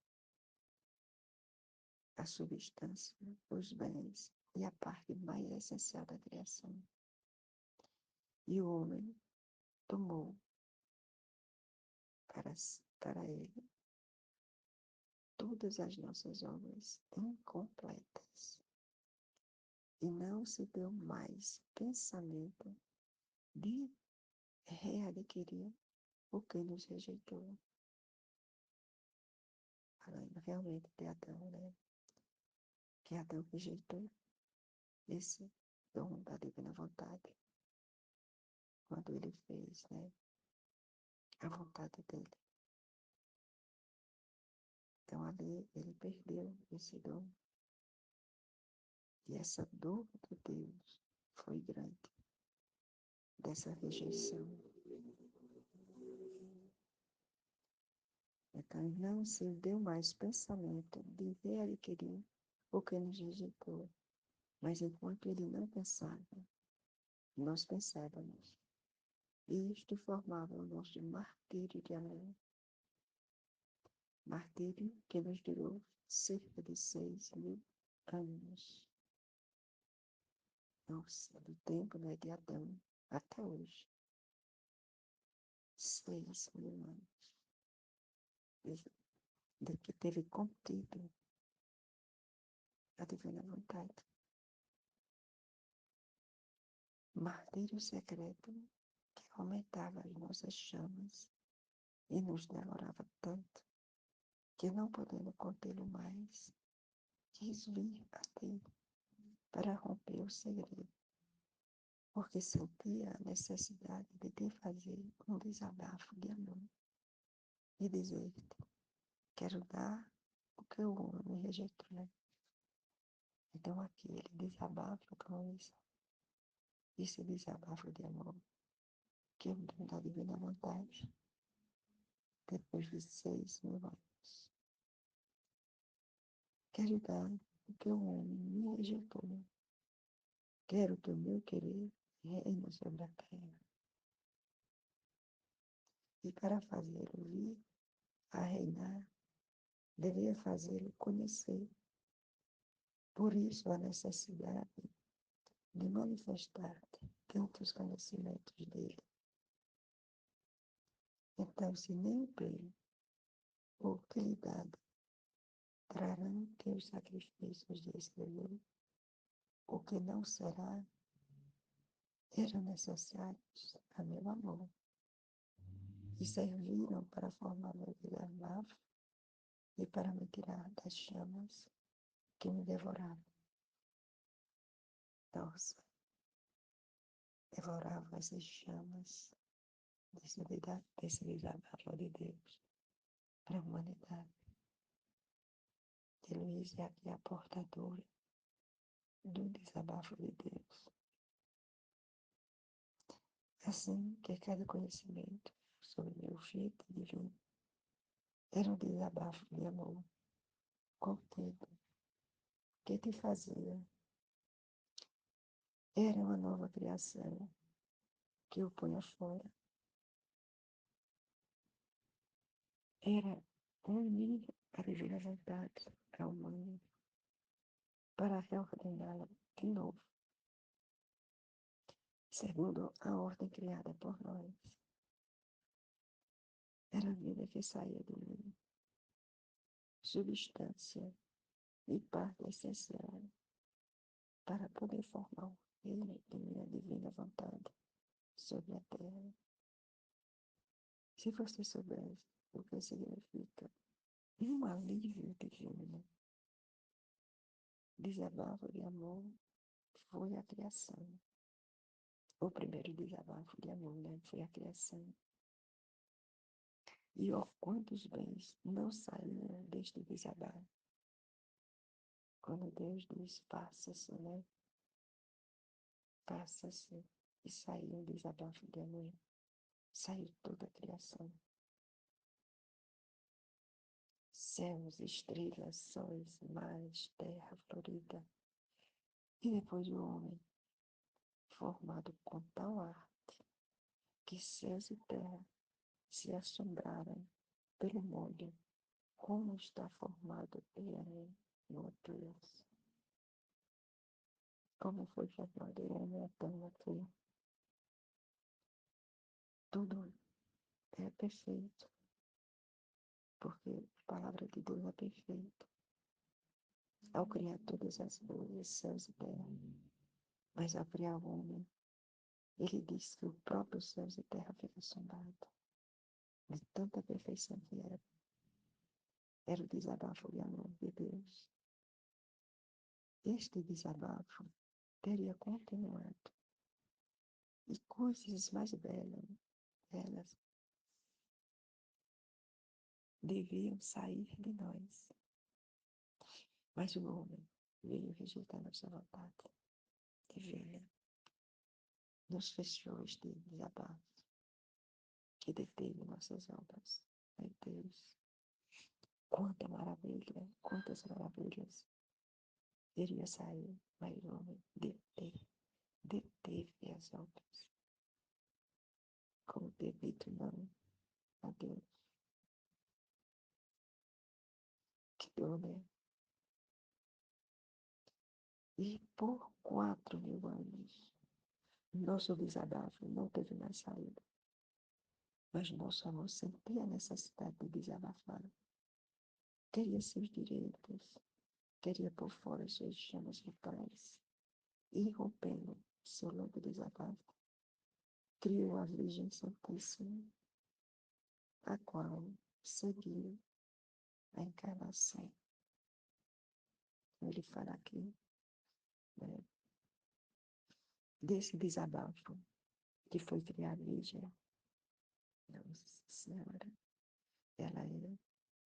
[SPEAKER 4] a substância, os bens e a parte mais essencial da criação. E o homem tomou para ele todas as nossas obras incompletas. E não se deu mais pensamento de readquirir o que nos rejeitou. Falando realmente de Adão, né? Que Adão rejeitou esse dom da divina vontade quando ele fez, né? A vontade dele. Então ali ele perdeu esse dom. E essa dor de Deus foi grande, dessa rejeição. Então não se deu mais pensamento de readquirir o que nos rejeitou. Mas enquanto ele não pensava, nós pensávamos. E isto formava o nosso martírio de amor. Martírio que nos durou cerca de 6.000 anos. Nossa, do tempo, né, de Adão até hoje. 6.000 anos. De que teve contido a divina vontade. Martírio secreto que aumentava as nossas chamas e nos devorava tanto que, não podendo contê-lo mais, quis vir a ti para romper o segredo, porque sentia a necessidade de te fazer um desabafo de amor e dizer-te: quero dar o que o homem me rejeitou. Então aqui ele desabafa com isso, esse desabafo de amor, que é o dom da divina vontade, depois de 6.000 anos. Quero dar o que o homem me rejeitou. Quero que o meu querer reine sobre a terra. E para fazê-lo vir a reinar, devia fazê-lo conhecer. Por isso a necessidade de manifestar tantos conhecimentos dele. Então, se nem o bem ou utilidade trarão teus sacrifícios de escrever, o que não será, eram necessários a meu amor. e serviram para formar meu desabafo e para me tirar das chamas que me devoravam. Nossa, devoravam essas chamas desse desabafo de Deus para a humanidade. E Luiz é aqui a portadora do desabafo de Deus. Assim que cada conhecimento sobre meu filho divino era um desabafo de amor contigo que te fazia. Era uma nova criação que o punha fora. Era unir a divina vontade ao mundo para reordená-la de novo, segundo a ordem criada por nós. Era a vida que saía de mim, substância e parte essencial para poder formar o reino de minha divina vontade sobre a terra. Se você soubesse o que significa um alívio divino, desabafo de amor foi a criação. O primeiro desabafo de amor, né, foi a criação. E ó, quantos bens não saíram deste desabafo? Quando Deus diz, faça-se, né? Faça-se. E saiu um desabafo de amor. Saiu toda a criação. Céus, estrelas, sóis, mares, terra florida. E depois o homem, formado com tal arte, que céus e terra se assombraram pelo modo como está formado ele no Deus. Como foi formado o homem Adão aqui. Tudo é perfeito, porque a palavra de Deus é perfeita. Ao criar todas as coisas, céus e terra, mas ao criar o homem, ele diz que o próprio céus e terra fica assombrado de tanta perfeição que era. Era o desabafo de amor de Deus. Este desabafo teria continuado e coisas mais belas deviam sair de nós. Mas o homem veio rejeitar nossa vontade divina, nos fechou este desabafo que deteve nossas obras. Meu Deus, quanta maravilha, quantas maravilhas iria sair, mas o homem deteve as obras. Como ter dito não a Deus. Que dor, né? E por 4.000 anos, nosso desabafo não teve mais saída. Mas nosso amor sentia a necessidade de desabafar. Queria seus direitos, queria por fora suas chamas vitais. E rompendo seu longo desabafo, criou a Virgem Santíssima, a qual seguiu a encarnação. Ele fala aqui, né, desse desabafo que foi criar a Virgem. Nossa Senhora, ela é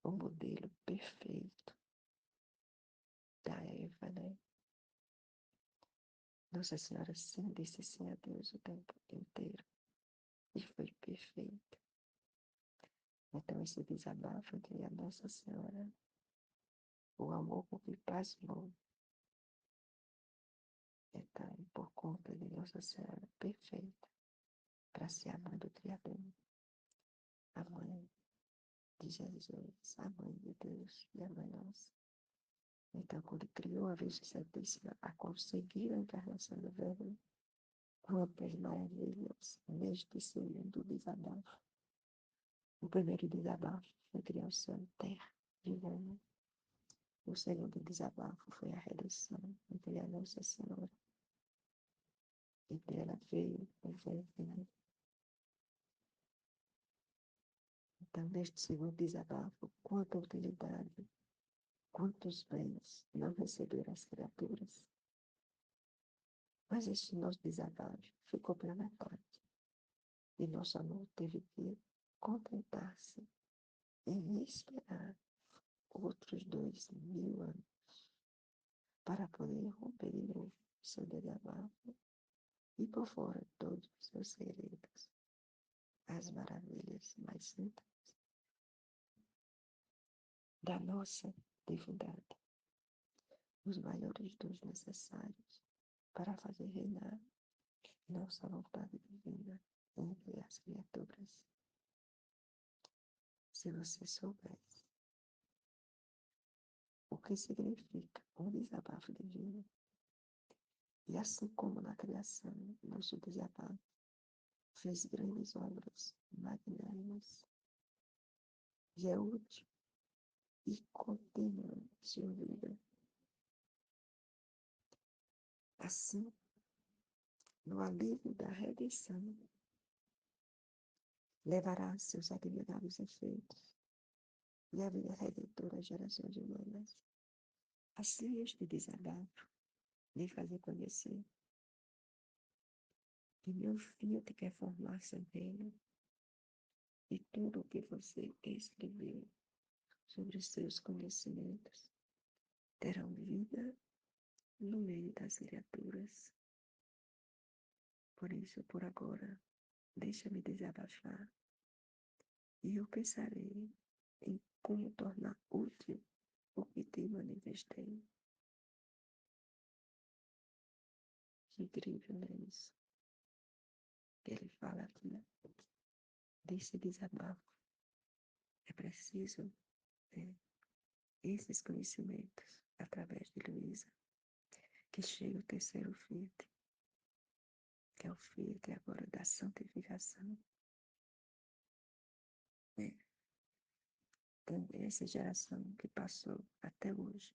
[SPEAKER 4] o modelo perfeito da Eva, né? Nossa Senhora sim disse sim a Deus o tempo inteiro. E foi perfeito. Então esse desabafo de a Nossa Senhora, o amor que me pasmou. Então, por conta de Nossa Senhora perfeita, para ser a mãe do Criador, a mãe de Jesus, a mãe de Deus e a mãe nossa. Então, quando criou a Virgem Santíssima, a conseguir a encarnação do Verbo, quantas maravilhas neste segundo desabafo. O primeiro desabafo foi criar o céu e terra de homem. O segundo desabafo foi a redenção entre a Nossa Senhora. E dela veio o Verbo, Então, neste segundo desabafo, quanta utilidade, quantos bens não receberam as criaturas. Mas este nosso desabafo ficou pela metade. E nosso amor teve que contentar-se em esperar outros 2000 anos para poder romper de novo seu desabafo e por fora todos os seus segredos, as maravilhas mais simples da nossa divindade, os maiores dons necessários para fazer reinar nossa vontade divina entre as criaturas. Se você soubesse o que significa um desabafo divino, e assim como na criação, nosso desabafo fez grandes obras magnânimas, e é útil e contínua sua vida. Assim, no alívio da redenção, levará seus admiráveis efeitos e a vida redentora às gerações humanas. Assim, este desabafo lhe fazer conhecer que meu filho te quer formar seu reino e tudo o que você escreveu sobre os seus conhecimentos terão vida no meio das criaturas. Por isso, por agora, deixa-me desabafar e eu pensarei em como tornar útil o que te manifestei. Que incrível, não é isso? Ele fala aqui desse desabafo. É preciso esses conhecimentos através de Luísa, que chega o terceiro Fiat, que é o Fiat agora da santificação. Né? Também essa geração que passou até hoje.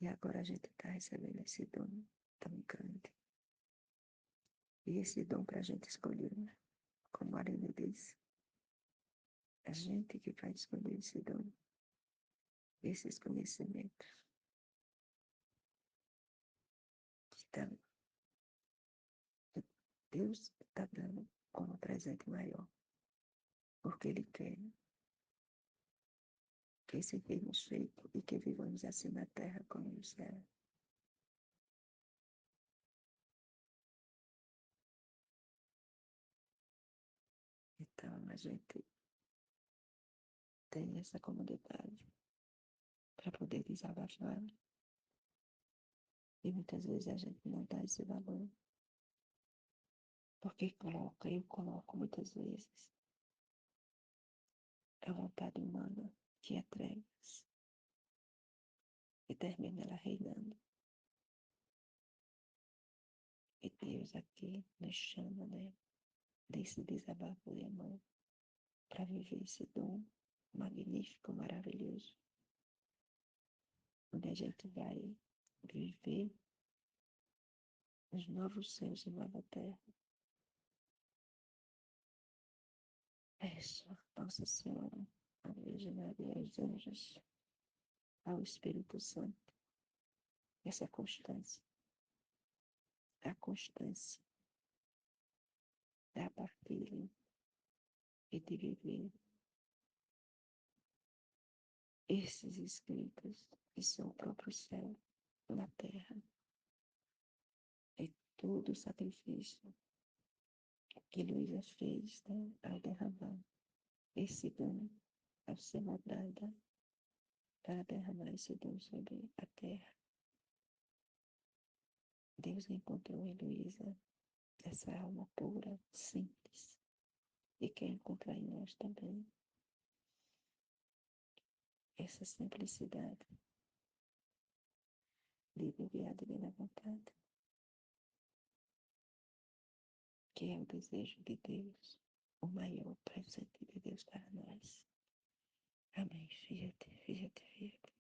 [SPEAKER 4] E agora a gente está recebendo esse dom tão grande. E esse dom para a gente escolher, né? Como a Arena disse, a gente que vai escolher esse dom, esses conhecimentos. Então, Deus está dando como presente maior, porque Ele quer que sejamos feitos e que vivamos assim na terra como no céu. Então, a gente tem essa comunidade para poder desabafar. E muitas vezes a gente não dá esse valor. Porque eu coloco muitas vezes a vontade humana que é trevas e termina ela reinando. E Deus aqui nos chama, né, desse desabafo de amor para viver esse dom magnífico, maravilhoso, onde a gente vai viver os novos céus e nova terra. Peço a Nossa Senhora, a Virgem Maria, aos anjos, ao Espírito Santo, essa constância, a constância da partilha e de viver esses escritos que são o próprio céu na terra. É todo o sacrifício que Luísa fez, né, ao derramar esse dom, ao ser moldada para derramar esse dom sobre a terra. Deus encontrou em Luísa essa alma pura, simples, e quer encontrar em nós também essa simplicidade de viver a divina vontade, que é o desejo de Deus, o maior presente de Deus para nós. Amém. Fiat, fiat, fiat.